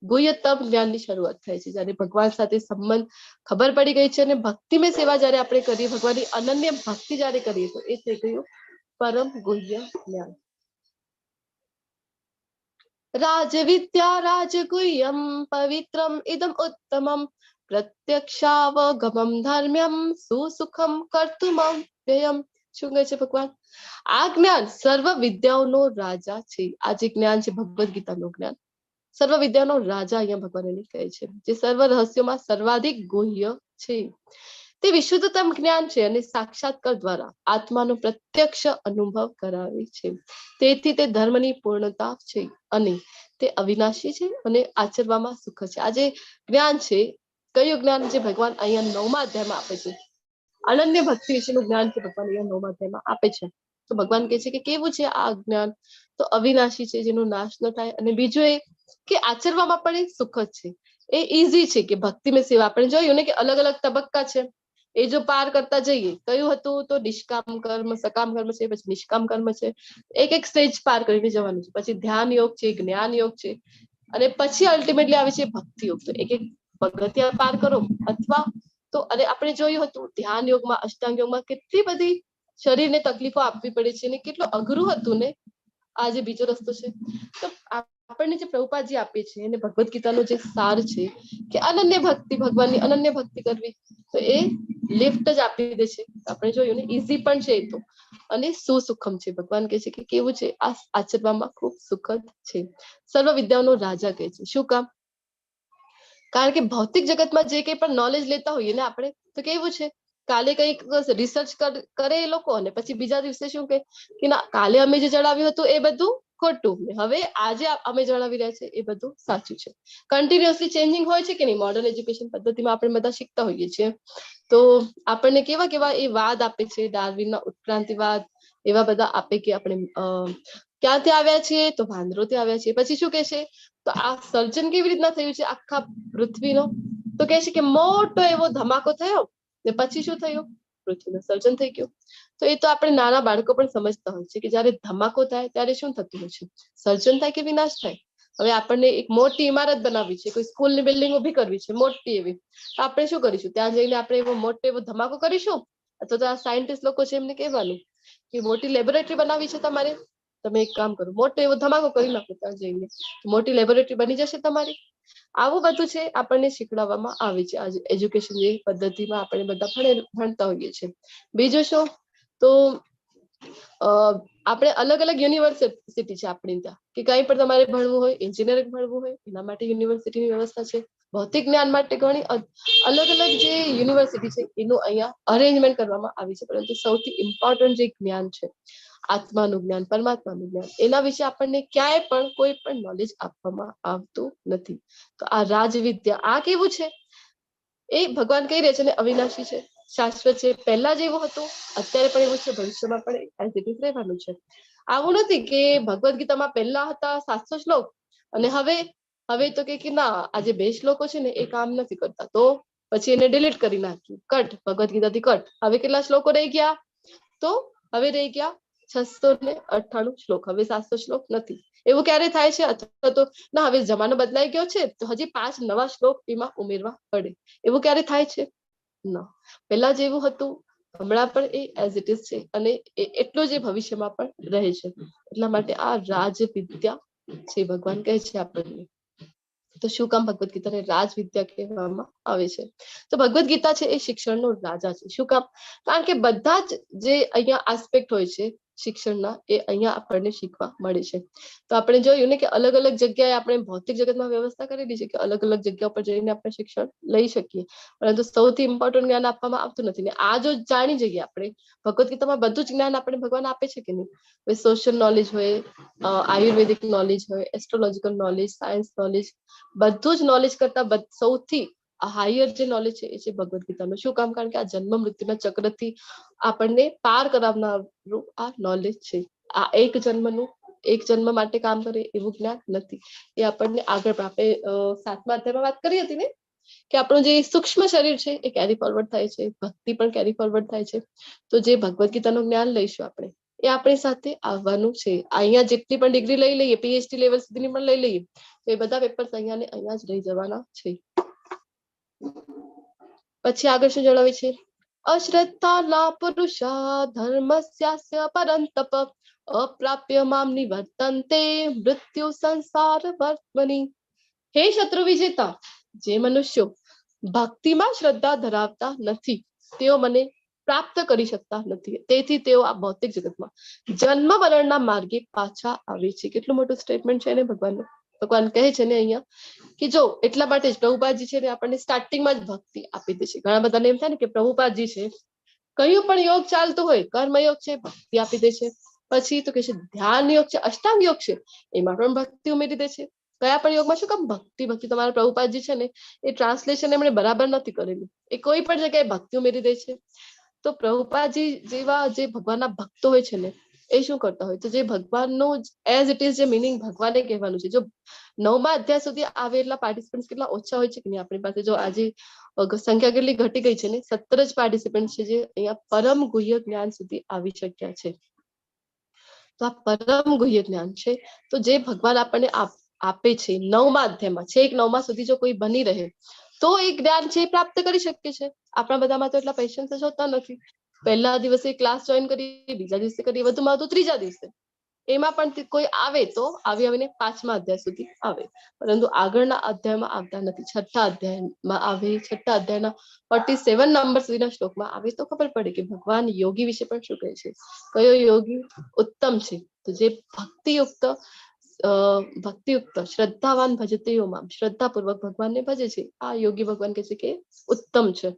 ગુહ્યતમ જ્ઞાનની શરૂઆત થાય છે. જયારે ભગવાન સાથે સંબંધ ખબર પડી ગઈ છે અને ભક્તિમય સેવા જયારે આપણે કરીએ, ભગવાનની અનન્ય ભક્તિ જયારે કરીએ તો એ થઈ ગયું પરમ ગુહ્ય જ્ઞાન. રાજવિદ્યા રાજગુહ્યમ પવિત્રમ ઇદમ ઉત્તમમ પ્રત્યક્ષાવગમમ ધર્મ્યમ સુસુખમ કર્તુમમ વ્યયમ. શું કહે છે ભગવાન? આ જ્ઞાન સર્વ વિદ્યાઓનો રાજા છે. આ જે જ્ઞાન છે ભગવદ ગીતાનું જ્ઞાન સર્વ વિદ્યાનો રાજા અહીંયા ભગવાન એને કહે છે, જે સર્વ રહસ્યોમાં સર્વાધિક ગુહ્ય છે. તે વિશુદ્ધતમ જ્ઞાન છે અને સાક્ષાત્કાર દ્વારા આત્માનો પ્રત્યક્ષ અનુભવ કરાવે છે. તેથી તે ધર્મની પૂર્ણતા છે અને તે અવિનાશી છે અને આચરવામાં સુખ છે. આ જે જ્ઞાન છે, કયું જ્ઞાન? જે ભગવાન અહીંયા 9મા અધ્યાયમાં આપે છે. અનન્ય ભક્તિ વિશેનું જ્ઞાન છે ભગવાન અહીંયા 9મા અધ્યાયમાં આપે છે. તો ભગવાન કહે છે કે કેવું છે આ જ્ઞાન? તો અવિનાશી છે, જેનો નાશ ન થાય. અને બીજું એ કે આચરવામાં પણ એ સુખ જ છે. એ ઈઝી છે કે ભક્તિમય સેવા આપણે જોયું ને કે અલગ અલગ તબક્કા છે. એ જો પાર કરતા જઈએ, કયું હતું? તો નિષ્કામ કર્મ, સકામ કર્મ છે, પછી નિષ્કામ કર્મ છે. એક એક સ્ટેજ પાર કરીને જવાનું છે. પછી ધ્યાન યોગ છે, જ્ઞાન યોગ છે અને પછી અલ્ટિમેટલી આવે છે ભક્તિ યોગ. તો એક એક પગથિયા પાર કરો અથવા તો અને આપણે જોયું હતું ધ્યાન યોગમાં, અષ્ટાંગ યોગમાં કેટલી બધી શરીરને તકલીફો આપવી પડે છે અને કેટલું અઘરું હતું ને આ જે બીજો રસ્તો છે. તો આપણને જે પ્રભુપાદજી આપે છે અને ભગવદ ગીતાનો જે સાર છે કે અનન્ય ભક્તિ, ભગવાનની અનન્ય ભક્તિ કરવી, તો એ લિફ્ટ જ આપી દે છે. આપણે જોયું ને ઈઝી પણ છે એ તો, અને સુસુખમ છે. ભગવાન કહે છે કે કેવું છે? આ આચરવામાં ખૂબ સુખદ છે. સર્વ વિદ્યાઓનો રાજા કહે છે. શું કામ? કારણ કે ભૌતિક જગતમાં જે કંઈ પણ નોલેજ લેતા હોઈએ ને આપણે, તો કેવું છે? કાલે કંઈક રિસર્ચ કરે એ લોકો અને પછી બીજા દિવસે શું કે ના, કાલે અમે જે જણાવ્યું હતું એ બધું ખોટું, હવે આજે અમે જણાવી રહ્યા છે એ બધું સાચું છે. કન્ટિન્યુઅસલી ચેન્જિંગ હોય છે કે નહીં? મોડર્ન એજ્યુકેશન પદ્ધતિમાં આપણે બધા શીખતા હોઈએ છીએ. તો આપણને કેવા કેવા એ વાદ આપે છે, ડાર્વિનના ઉત્ક્રાંતિવાદ, એવા બધા આપે કે આપણે ક્યાંથી આવ્યા છીએ? તો વાંદરોથી આવ્યા છીએ. પછી શું કહે છે? તો આ સર્જન કેવી રીતના થયું છે આખા પૃથ્વીનો? તો કહે છે કે મોટો એવો ધમાકો થયો ને પછી શું થયું? પૃથ્વીનું સર્જન થઈ ગયું. તો એ તો આપણે નાના બાળકો પણ સમજતા હોય છે કે જયારે ધમાકો થાય ત્યારે શું થતું હોય છે? સર્જન થાય કે વિનાશ થાય? હવે આપણને એક મોટી ઇમારત બનાવવી છે, કોઈ સ્કૂલની બિલ્ડિંગ ઉભી કરવી છે મોટી એવી, તો આપણે શું કરીશું? ત્યાં જઈને આપણે એવો મોટો એવો ધમાકો કરીશું? અથવા તો આ સાયન્ટિસ્ટ લોકો છે એમને કહેવાનું કે મોટી લેબોરેટરી બનાવવી છે તમારે, તમે એક કામ કરો, મોટો એવો ધમાકો કરી નાખો ત્યાં જઈને, મોટી લેબોરેટરી બની જશે તમારી. આવું બધું છે આપણને શીખવાડવામાં આવે છે આજે એજ્યુકેશન જે પદ્ધતિમાં આપણે બધા ભણતા હોઈએ છીએ. બીજું શું? તો આપણે અલગ અલગ યુનિવર્સિટી છે આપણી ત્યાં, કે કઈ પણ તમારે ભણવું હોય, એન્જિનિયરિંગ ભણવું હોય એના માટે યુનિવર્સિટીની વ્યવસ્થા છે. ભૌતિક જ્ઞાન માટે ઘણી અલગ અલગ જે યુનિવર્સિટી છે એનું અહીંયા અરેન્જમેન્ટ કરવામાં આવી છે. પરંતુ સૌથી ઇમ્પોર્ટન્ટ જે જ્ઞાન છે આત્માનું જ્ઞાન, પરમાત્માનું જ્ઞાન, એના વિશે આપણને ક્યાંય પણ કોઈ પણ નોલેજ આપવામાં આવતું નથી. તો આ રાજવિદ્યા, આ કેવું છે? એ ભગવાન કહી રહ્યા છે ને અવિનાશી છે, શાશ્વત છે. પહેલા જેવું હતું, અત્યારે પણ એવું છે, ભવિષ્યમાં પણ એઝ ઇટ ઇઝ રહેવાનું છે. આવું નથી કે ભગવદ ગીતામાં પહેલા હતા 700 શ્લોક અને હવે તો કે ના, આ જે 2 શ્લોકો છે ને એ કામ નથી કરતા, તો પછી એને ડિલીટ કરી નાખ્યું, કટ, ભગવદ ગીતાથી કટ. હવે કેટલા શ્લોકો રહી ગયા? તો હવે રહી ગયા 698 શ્લોક, હવે 700 શ્લોક નથી. એવું ક્યારે થાય છે? અથવા તો ના, હવે જમાનો બદલાઈ ગયો છે તો હજી 5 નવા શ્લોક એમાં ઉમેરવા પડે, એવું ક્યારે થાય છે? ના, પહેલા જેવું હતું હમણાં પણ એ એઝ ઇટ ઇઝ છે અને એટલું જ ભવિષ્યમાં પણ રહે છે. એટલા માટે આ રાજવિદ્યા છે, ભગવાન કહે છે આપણને. તો શું કામ ભગવદ ગીતાને રાજવિદ્યા કહેવામાં આવે છે? તો ભગવદ ગીતા છે એ શિક્ષણનો રાજા છે. શું કામ? કારણ કે બધા જ જે અહીંયા આસ્પેક્ટ હોય છે શિક્ષણના એ અહીંયા આપણને શીખવા મળે છે. તો આપણે જોયું ને કે અલગ અલગ જગ્યાએ આપણે ભૌતિક જગતમાં વ્યવસ્થા કરેલી છે કે અલગ અલગ જગ્યા પર જઈને આપણે શિક્ષણ લઈ શકીએ, પરંતુ સૌથી ઇમ્પોર્ટન્ટ જ્ઞાન આપવામાં આવતું નથી. ને આ જો જાણી જઈએ આપણે, ભગવદ ગીતામાં બધું જ જ્ઞાન આપણે ભગવાન આપે છે કે નહીં? સોશિયલ નોલેજ હોય, આયુર્વેદિક નોલેજ હોય, એસ્ટ્રોલોજીકલ નોલેજ, સાયન્સ નોલેજ, બધું જ નોલેજ કરતા સૌથી હાયર જે નોલેજ છે એ છે ભગવદ ગીતાનું. શું કામ? કારણ કે આ જન્મ મૃત્યુના ચક્રથી આપણને પાર કરાવનારું આ નોલેજ છે. આ એક જન્મ માટે કામ કરે એવું જ્ઞાન નથી, એ આપણને આગળ આપણે 7મા અધ્યાયમાં વાત કરી હતી ને કે આપણું જે સૂક્ષ્મ શરીર છે એ કેરી ફોરવર્ડ થાય છે, ભક્તિ પણ કેરી ફોરવર્ડ થાય છે. તો જે ભગવદ ગીતાનું જ્ઞાન લઈશું આપણે, એ આપણી સાથે આવવાનું છે. અહીંયા જેટલી પણ ડિગ્રી લઈ લઈએ, પીએચડી લેવલ સુધીની પણ લઈ લઈએ, તો એ બધા પેપર્સ અહીંયા ને અહીંયા જ રહી જવાના છે. પછી આગળ શું જણાવે છે? અશ્રદ્ધા ના પુરુષા ધર્મસ્યાસ્ય પરંતપ અપ્રાપ્ય મામ નિવર્તન્તે મૃત્યુ સંસાર વર્તમની. હે શત્રુ વિજેતા, જે મનુષ્યો ભક્તિમાં શ્રદ્ધા ધરાવતા નથી તેઓ મને પ્રાપ્ત કરી શકતા નથી, તેથી તેઓ આ ભૌતિક જગતમાં જન્મ મરણના માર્ગે પાછા આવે છે. કેટલું મોટું સ્ટેટમેન્ટ છે ને ભગવાનનું. ભગવાન કહે છે ને અહીંયા કે જો એટલા માટે જ પ્રભુપાદજી છે ને આપણને સ્ટાર્ટિંગમાં જ ભક્તિ આપી દે છે. ઘણા બધાને એમ થાય ને કે પ્રભુપાદજી છે, કયું પણ યોગ ચાલતો હોય, કર્મયોગ છે ભક્તિ આપી દે છે, પછી તો કે છે ધ્યાન યોગ છે, અષ્ટાંગ યોગ છે એમાં પણ ભક્તિ ઉમેરી દે છે. કયા પણ યોગમાં શું કામ? ભક્તિ. તમારા પ્રભુપાદજી છે ને એ ટ્રાન્સલેશન એમણે બરાબર નથી કરેલું, એ કોઈ પણ જગ્યાએ ભક્તિ ઉમેરી દે છે. તો પ્રભુપાદજી જેવા જે ભગવાનના ભક્તો હોય છે ને એ શું કરતા હોય? તો જે ભગવાનનું એઝ ઇટ ઇઝ જે મિનિંગ ભગવાને કહેવાનું છે. જો 9મા અધ્યાય સુધી આવેલા પાર્ટિસિપન્ટ કેટલા ઓછા હોય છે કે નહીં આપણી પાસે? જો આજે સંખ્યા કેટલી ઘટી ગઈ છે ને, 17 જ પાર્ટિસિપન્ટ છે જે અહીંયા પરમ ગુહ્ય જ્ઞાન સુધી આવી શક્યા છે. તો આ પરમ ગુહ્ય જ્ઞાન છે, તો જે ભગવાન આપણને આપે છે 9મા અધ્યાયમાં, છેક 9મા સુધી જો કોઈ બની રહે તો એ જ્ઞાન છે પ્રાપ્ત કરી શકે છે. આપણા બધામાં તો એટલા પેશન્સ જ હોતા નથી. પહેલા દિવસે ક્લાસ જોઈન કરી, બીજા દિવસે કરી, વધુમાં તો ત્રીજા દિવસે. એમાં પણ કોઈ આવે તો આવીને 5મા અધ્યાય સુધી આવે, પરંતુ આગળના અધ્યાયમાં આવતા નથી. 6થા અધ્યાયમાં આવે, 6થા અધ્યાયના 47 નંબર સુધીના શ્લોકમાં આવે તો ખબર પડે કે ભગવાન યોગી વિશે પણ શું કહે છે, કયો યોગી ઉત્તમ છે. તો જે ભક્તિયુક્ત શ્રદ્ધાવાન ભજતે યો મામ, શ્રદ્ધાપૂર્વક ભગવાનને ભજે છે, આ યોગી ભગવાન કહે છે કે ઉત્તમ છે.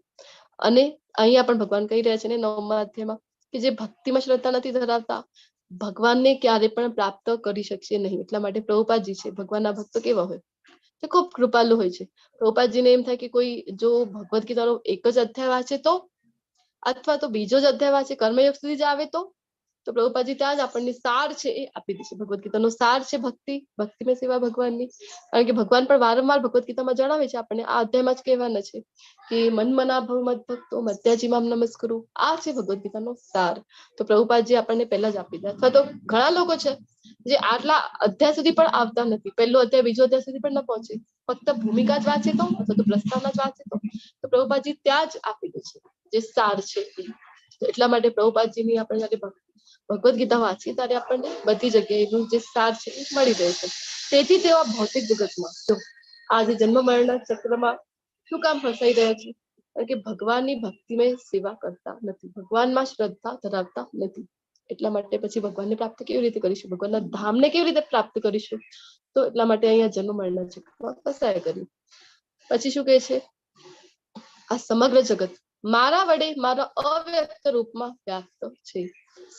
અને અહીંયા પણ ભગવાન કહી રહ્યા છે ને 9મા અધ્યાયમાં કે જે ભક્તિમાં શ્રદ્ધા નથી ધરાવતા ભગવાનને ક્યારે પણ પ્રાપ્ત કરી શકશે નહીં. એટલા માટે પ્રભુપાદજી છે, ભગવાનના ભક્તો કેવા હોય? તે ખૂબ કૃપાલુ હોય છે. પ્રભુપાદજીને એમ થાય કે કોઈ જો ભગવદ ગીતાનો એક જ અધ્યાય વાંચે તો, અથવા તો બીજો જ અધ્યાય વાંચે, કર્મયોગ સુધી જ આવે તો પ્રભુપાદજી ત્યાં જ આપણને સાર છે એ આપી દે છે. ભગવદ ગીતાનો સાર છે ભક્તિમય સેવા ભગવાનની. કારણ કે ભગવાન પણ વારંવાર ભગવદ ગીતામાં જણાવે છે આપણને, આ અધ્યાયમાં જ કહેવાના છે કે મન મના ભવ મદ ભક્તો મધ્યાજી મામ નમસ્કરું. આ છે ભગવદ ગીતાનો સાર. તો પ્રભુપાદજી આપણને પહેલા જ આપી દે. અથવા તો ઘણા લોકો છે જે આટલા અધ્યાય સુધી પણ આવતા નથી, પહેલો અધ્યાય બીજો અધ્યાય સુધી પણ ન પહોંચે, ફક્ત ભૂમિકા જ વાંચે તો, અથવા તો પ્રસ્તાવના જ વાંચે તો પ્રભુપાદજી ત્યાં જ આપી દે છે જે સાર છે. એટલા માટે પ્રભુપાદજીની આપણે જયારે ભગવદ ગીતા વાંચીએ ત્યારે આપણને બધી જગ્યાએ એનું જે સાર છે એ મળી રહે છે. તેથી તેઓ ભૌતિક જગતમાં જો આજે જન્મ મરણના ચક્રમાં શું કામ ફસાઈ રહ્યા છે? કારણ કે ભગવાનની ભક્તિમય સેવા કરતા નથી, ભગવાનમાં શ્રદ્ધા ધરાવતા નથી. એટલા માટે પછી ભગવાનને પ્રાપ્ત કેવી રીતે કરીશું? ભગવાનના ધામને કેવી રીતે પ્રાપ્ત કરીશું? તો એટલા માટે અહીંયા જન્મ મરણના ચક્રમાં ફસાયા કર્યું. પછી શું કહે છે? આ સમગ્ર જગત મારા વડે મારા અવ્યક્ત રૂપમાં વ્યાપ્ત છે.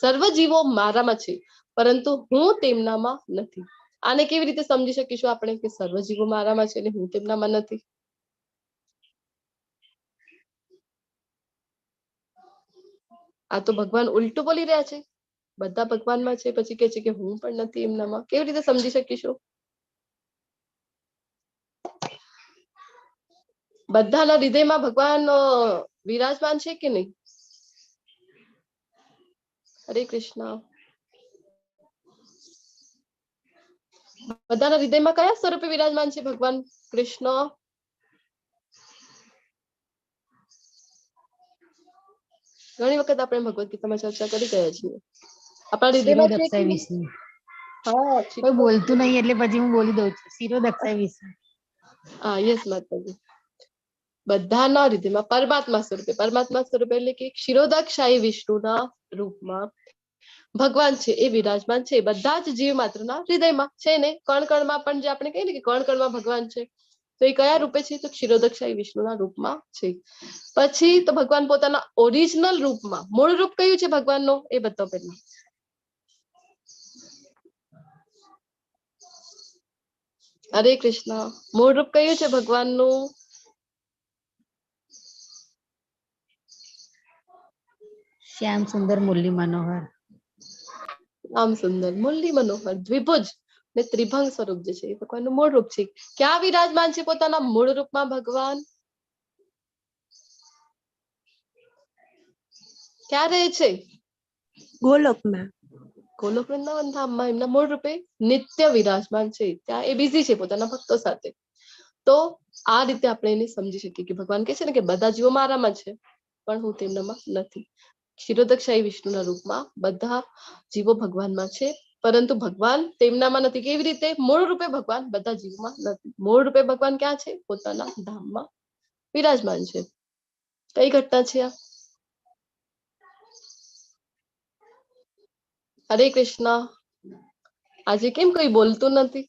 સર્વ જીવો મારામાં છે, પરંતુ હું તેમનામાં નથી. આને કેવી રીતે સમજી શકીશું આપણે કે સર્વ જીવો મારામાં છે અને હું તેમનામાં નથી? આ તો ભગવાન ઉલટું બોલી રહ્યા છે. બધા ભગવાનમાં છે પછી કે છે કે હું પણ નથી એમનામાં. કેવી રીતે સમજી શકીશું? બધાના હૃદયમાં ભગવાન વિરાજમાન છે કે નહીં? હરે કૃષ્ણ. બધાના હૃદયમાં કયા સ્વરૂપે વિરાજમાન છે ભગવાન કૃષ્ણ? ઘણી વખત આપણે ભગવદ ગીતામાં ચર્ચા કરી ગયા છીએ. આપણા હૃદયમાં છે કે નહીં? હા, કોઈ બોલતું નહીં એટલે પછી હું બોલી દઉં છું. શિરોદક્ષાય વિષ્ણુ. યસ માતાજી, બધાના હૃદયમાં પરમાત્મા સ્વરૂપે એટલે કે ક્ષીરોદકશાહી વિષ્ણુના રૂપમાં ભગવાન છે એ વિરાજમાન છે બધા જ જીવ માત્રના હૃદયમાં છે ને. કણ કણમાં પણ જે આપણે કહીએ ને કે કણ કણમાં ભગવાન છે, તો એ કયા રૂપે છે? તો ક્ષીરોદકશાહી વિષ્ણુના રૂપમાં છે. પછી તો ભગવાન પોતાના ઓરિજિનલ રૂપમાં, મૂળ રૂપ કયું છે ભગવાનનો એ બતાવો પહેલા. હરે કૃષ્ણ. મૂળ રૂપ કયું છે ભગવાનનું? શ્યામ સુંદર મુરલી મનોહર. આમ સુંદર મુરલી મનોહર દ્વિભુજ ને ત્રિભંગ સ્વરૂપ જે છે એ ભગવાનનું મૂળ રૂપ છે. ક્યાં વિરાજમાન છે પોતાના મૂળ રૂપમાં ભગવાન? ક્યાં રહે છે? ગોલોકમાં. ગોલોક વૃંદાવન ધામમાં એમના મૂળ રૂપે નિત્ય વિરાજમાન છે. ત્યાં એ બિઝી છે પોતાના ભક્તો સાથે. તો આ રીતે આપણે એને સમજી શકીએ કે ભગવાન કહે છે ને કે બધા જીવો મારામાં છે પણ હું તેમનામાં નથી. ક્ષીરોદકશાહી વિષ્ણુના રૂપમાં બધા જીવો ભગવાનમાં છે, પરંતુ ભગવાન તેમનામાં નથી. કેવી રીતે? મૂળ રૂપે ભગવાન બધા જીવોમાં નથી. મૂળ રૂપે ભગવાન ક્યાં છે? પોતાના ધામમાં વિરાજમાન છે. કઈ ઘટના છે આ? હરે કૃષ્ણ. આજે કેમ કોઈ બોલતું નથી?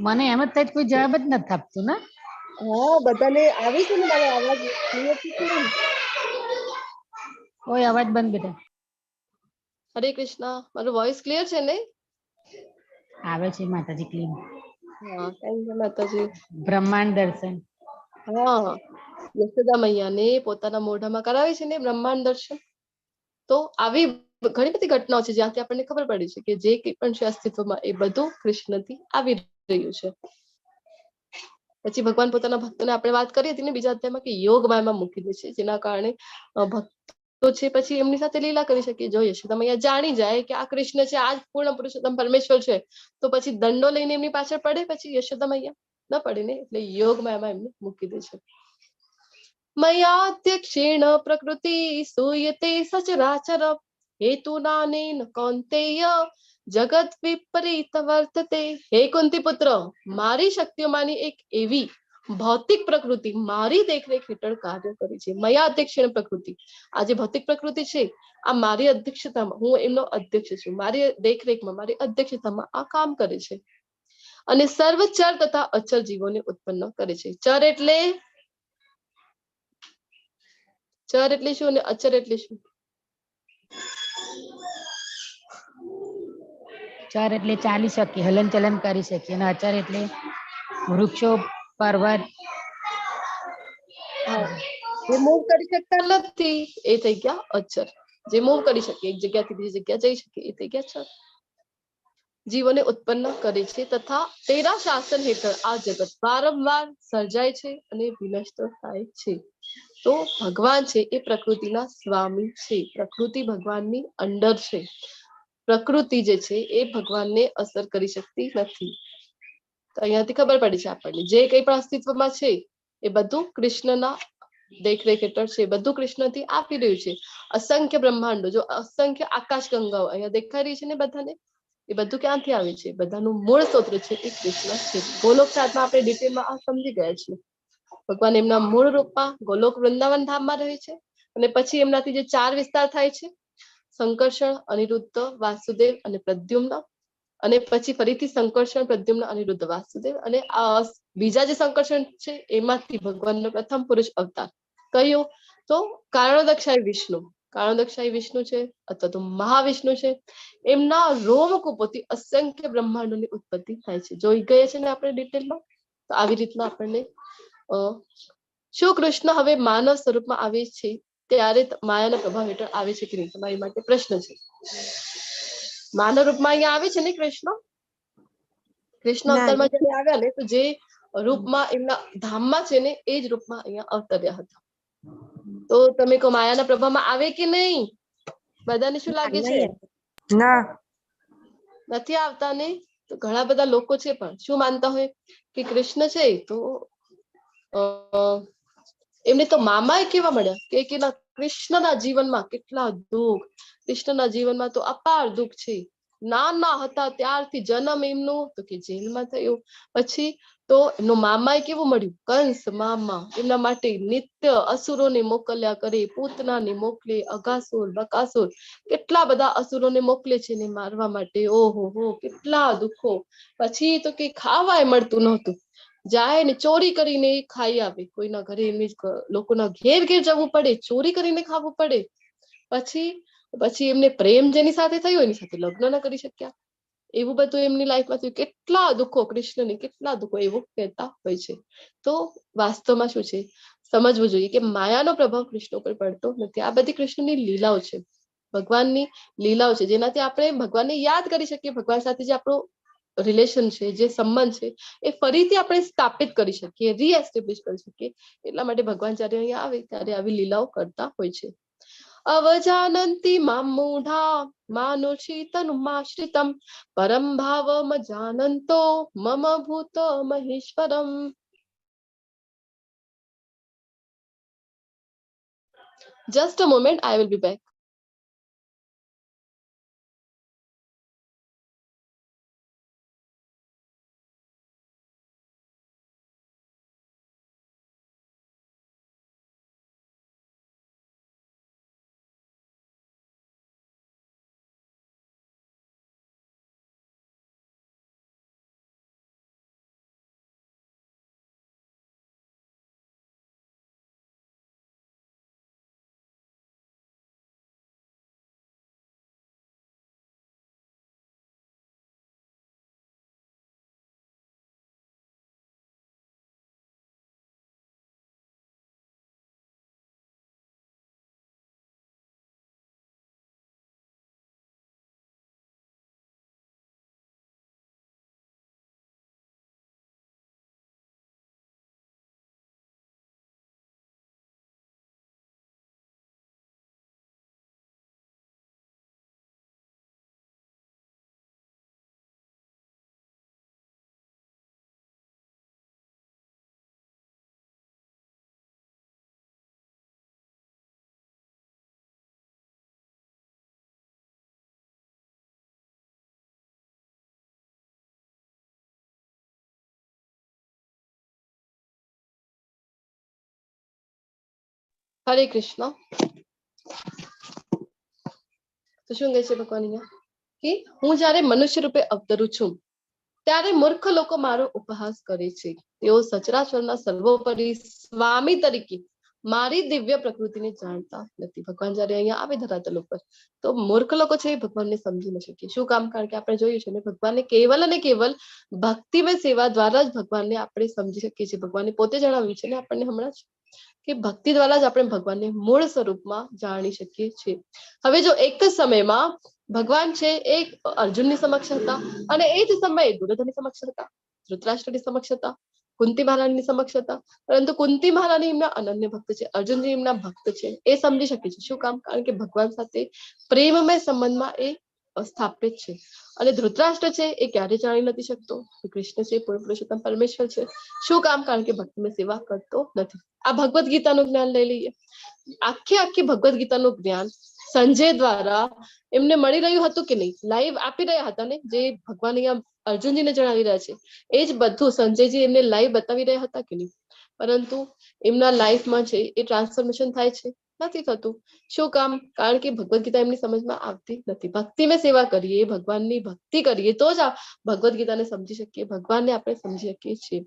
મને એમ જ થાય કોઈ જવાબ જ નથી આપતું ને. બધાને આવે છે ને મારો અવાજ ક્લિયર છે કે નહીં? કોઈ અવાજ બંધ બેટા. હરે કૃષ્ણ. મારો વોઇસ ક્લિયર છે ને? આવે છે માતાજી ક્લીન. થેન્ક યુ માતાજી. બ્રહ્માંડ દર્શન. યશોદા મૈયાને પોતાના મોઢામાં કરાવે છે ને બ્રહ્માંડ દર્શન. તો આવી ઘણી બધી ઘટનાઓ છે જ્યાંથી આપણને ખબર પડી છે કે જે કંઈ પણ છે અસ્તિત્વમાં એ બધું કૃષ્ણથી આવી રહ્યું છે. પછી ભગવાન પોતાના ભક્તોને આપણે વાત કરી હતી ને બીજા અધ્યાયમાં કે યોગ માયામાં મૂકી દે છે, જેના કારણે ભક્તો છે પછી એમની સાથે લીલા કરી શકે. જો યશોદા મૈયા જાણી જાય કે આ કૃષ્ણ છે, આ જ પૂર્ણ પુરુષોત્તમ પરમેશ્વર છે, તો પછી દંડો લઈને એમની પાછળ પડે પછી યશોદા મૈયા? ન પડે ને. એટલે યોગ માયામાં એમને મૂકી દે છે. મયાધ્યક્ષેણ પ્રકૃતિ સૂયતે સચરાચર હેતુનાનેન કૌંતેય જગત વિપરીત વર્તતે. હે કુંતી પુત્ર, મારી શક્તિઓમાંની એક એવી ભૌતિક પ્રકૃતિ મારી દેખરેખ હેઠળ કાર્ય કરી છે. મયા અધ્યક્ષેણ પ્રકૃતિ, આ જે ભૌતિક પ્રકૃતિ છે આ મારી અધ્યક્ષતામાં, હું એમનો અધ્યક્ષ છું, મારી દેખરેખમાં મારી અધ્યક્ષતામાં આ કામ કરે છે અને સર્વ ચર તથા અચર જીવોને ઉત્પન્ન કરે છે. ચર એટલે શું અને અચર એટલે શું? ચર એટલે ચાલી શકીએ, હલન ચલન કરી શકીએ, અને અચર એટલે વૃક્ષો, પર્વત. જે મૂવ કરી શકતા નથી એ થઈ ગયા અચર. જે મૂવ કરી શકે, એક જગ્યાથી બીજી જગ્યા જઈ શકે, એ થઈ ગયા ચર. જીવોને ઉત્પન્ન કરે છે તથા તેના શાસન હેઠળ આ જગત વારંવાર સર્જાય છે અને વિનષ્ટ થાય છે. તો ભગવાન છે એ પ્રકૃતિના સ્વામી છે. પ્રકૃતિ ભગવાનની અંડર છે. પ્રકૃતિ જે છે એ ભગવાનને અસર કરી શકતી નથી. તો અહીંયાથી ખબર પડી છે આપણને જે કંઈ પણ અસ્તિત્વમાં છે એ બધું કૃષ્ણના દેખરેખ હેઠળ છે. બધું કૃષ્ણથી આપી રહ્યું છે. અસંખ્ય બ્રહ્માંડો, જો અસંખ્ય આકાશ ગંગાઓ અહીંયા દેખાઈ રહી છે ને બધાને, એ બધું ક્યાંથી આવે છે? બધાનું મૂળ સ્ત્રોત છે એ કૃષ્ણ છે. ગોલોક સાધમાં આપણે ડિટેલમાં આ સમજી ગયા છીએ. ભગવાન એમના મૂળ રૂપમાં ગોલોક વૃંદાવન ધામમાં રહે છે અને પછી એમનાથી જે 4 વિસ્તાર થાય છે, સંકર્ષણ, અનિરુદ્ધ, વાસુદેવ અને પ્રદ્યુમ્ન, અને પછી ફરીથી સંકર્ષણ, પ્રદ્યુમ્ન, અનિરુદ્ધ, વાસુદેવ, અને આ બીજા જે સંકર્ષણ છે એમાંથી ભગવાનનો પ્રથમ પુરુષ અવતાર કયો? તો કારણોદક્ષાય વિષ્ણુ. કારણોદક્ષાય વિષ્ણુ છે અથવા તો મહાવિષ્ણુ છે. એમના રોમકૂપોથી અસંખ્ય બ્રહ્માંડોની ઉત્પત્તિ થાય છે. જોઈ ગયા છે ને આપણે ડિટેલમાં. તો આવી રીતના આપણને શું કૃષ્ણ હવે માનવ સ્વરૂપમાં આવે છે ત્યારે માયાના પ્રભાવ હેઠળ આવે છે કે નહીં? તમારી માટે પ્રશ્ન છે. માનવ રૂપમાં અહીંયા આવે છે ને કૃષ્ણ? કૃષ્ણ ના, અવતારમાં જયારે આવ્યા ને તો જે રૂપમાં એમના ધામમાં છે ને એ જ રૂપમાં અહીંયા અવતર્યા હતા. તો તમે કહો માયાના પ્રભાવમાં આવે કે નહીં? બધાને શું લાગે છે? ના. નથી આવતા ને? તો ઘણા બધા લોકો છે પણ શું માનતા હોય કે કૃષ્ણ છે તો એમને તો મામા કેવા મળ્યા કે કૃષ્ણના જીવનમાં કેટલા દુઃખ, કૃષ્ણના જીવનમાં તો અપાર દુઃખ છે, નાના હતા ત્યારથી જન્મ એમનો તો કે જેલમાં થયો, પછી તો એમનો મામાએ કેવું મળ્યું, કંસ મામા, એમના માટે નિત્ય અસુરોને મોકલ્યા કરે, પૂતનાને મોકલે, અઘાસુર બકાસુર, કેટલા બધા અસુરોને મોકલે છે એને મારવા માટે. ઓહો હો, કેટલા દુઃખો. પછી તો કે ખાવાય મળતું નહોતું, જાય ને ચોરી કરીને ખાઈ આવે, કોઈના ઘરે એમની લોકોના ઘેર ઘેર જવું પડે, ચોરી કરીને ખાવું પડે. પછી એમને પ્રેમ જેની સાથે થયો એની સાથે લગ્ન ન કરી શક્યા, એવું બધું એમની લાઈફમાં થયું. કેટલા દુઃખો કૃષ્ણને, કેટલા દુઃખો, એવું કહેતા હોય છે. તો વાસ્તવમાં શું છે, સમજવું જોઈએ કે માયાનો પ્રભાવ કૃષ્ણ ઉપર પડતો નથી. આ બધી કૃષ્ણની લીલાઓ છે, ભગવાનની લીલાઓ છે, જેનાથી આપણે ભગવાનને યાદ કરી શકીએ, ભગવાન સાથે જે આપણો રિલેશન છે, જે સંબંધ છે, એ ફરીથી આપણે સ્થાપિત કરી શકીએ, રીએસ્ટેબ્લિશ કરી શકીએ. એટલા માટે ભગવાન જયારે અહીંયા આવે ત્યારે આવી લીલાઓ કરતા હોય છે. અવજાનંતિ મામ મૂઢા માનુષિતનુમાશ્રિતમ પરમ ભાવમ જાનંતો મમ ભૂત Maheswaram. Just a moment, I will be back. હરે કૃષ્ણ. તો શું કહે છે ભગવાન અહીંયા કે હું જયારે મનુષ્ય રૂપે અવતરું છું ત્યારે મૂર્ખ લોકો મારો ઉપહાસ કરે છે. તેઓ સચરાચરના સર્વોપરી સ્વામી તરીકે મારી દિવ્ય પ્રકૃતિને જાણતા નથી. ભગવાન જયારે અહીંયા આવે ધરાતલ ઉપર તો મૂર્ખ લોકો છે એ ભગવાનને સમજી ન શકીએ. શું કામ? કારણ કે આપણે જોયું છે ને ભગવાનને કેવલ અને કેવલ ભક્તિમય સેવા દ્વારા જ ભગવાનને આપણે સમજી શકીએ છીએ. ભગવાને પોતે જણાવ્યું છે ને આપણને હમણાં જ કે ભક્તિ દ્વારા જ આપણે ભગવાનને મૂળ સ્વરૂપમાં જાણી શકીએ છીએ. હવે જો એક જ સમયમાં ભગવાન છે એ અર્જુનની સમક્ષ હતા અને એ જ સમયે દુર્યોધનની સમક્ષ હતા, ધૃતરાષ્ટ્રની સમક્ષ હતા, કુંતી મહારાણીની સમક્ષ હતા. પરંતુ કુંતી મહારાણી એમના અનન્ય ભક્ત છે, અર્જુનજી એમના ભક્ત છે, એ સમજી શકે છે. શું કામ? કારણ કે ભગવાન સાથે પ્રેમમય સંબંધમાં એ સ્થાપિત છે. અને ધૃતરાષ્ટ્ર છે એ ક્યારે જાણી નથી શકતો કે કૃષ્ણ છે પૂર્ણ પુરુષોત્તમ પરમેશ્વર છે. શું કામ? કારણ કે ભક્તિમય સેવા કરતો નથી. આ ભગવદ્ ગીતાનું જ્ઞાન લઈ લઈએ. આખી ભગવદ્ ગીતાનું જ્ઞાન સંજય દ્વારા એમને મળી રહ્યું હતું કે નહીં? લાઈવ આપી રહ્યા હતા ને, જે ભગવાન અહીંયા અર્જુનજીને જણાવી રહ્યા છે એ જ બધું સંજયજી એમને લાઈવ બતાવી રહ્યા હતા કે નહીં? પરંતુ એમના લાઈફમાં છે એ ટ્રાન્સફોર્મેશન થાય છે? નથી થતું. શું કામ? કારણ કે ભગવદ્ ગીતા એમની સમજમાં આવતી નથી. ભક્તિમય સેવા કરીએ, ભગવાનની ભક્તિ કરીએ તો જ આ ભગવદ્ ગીતાને સમજી શકીએ, ભગવાનને આપણે સમજી શકીએ છીએ.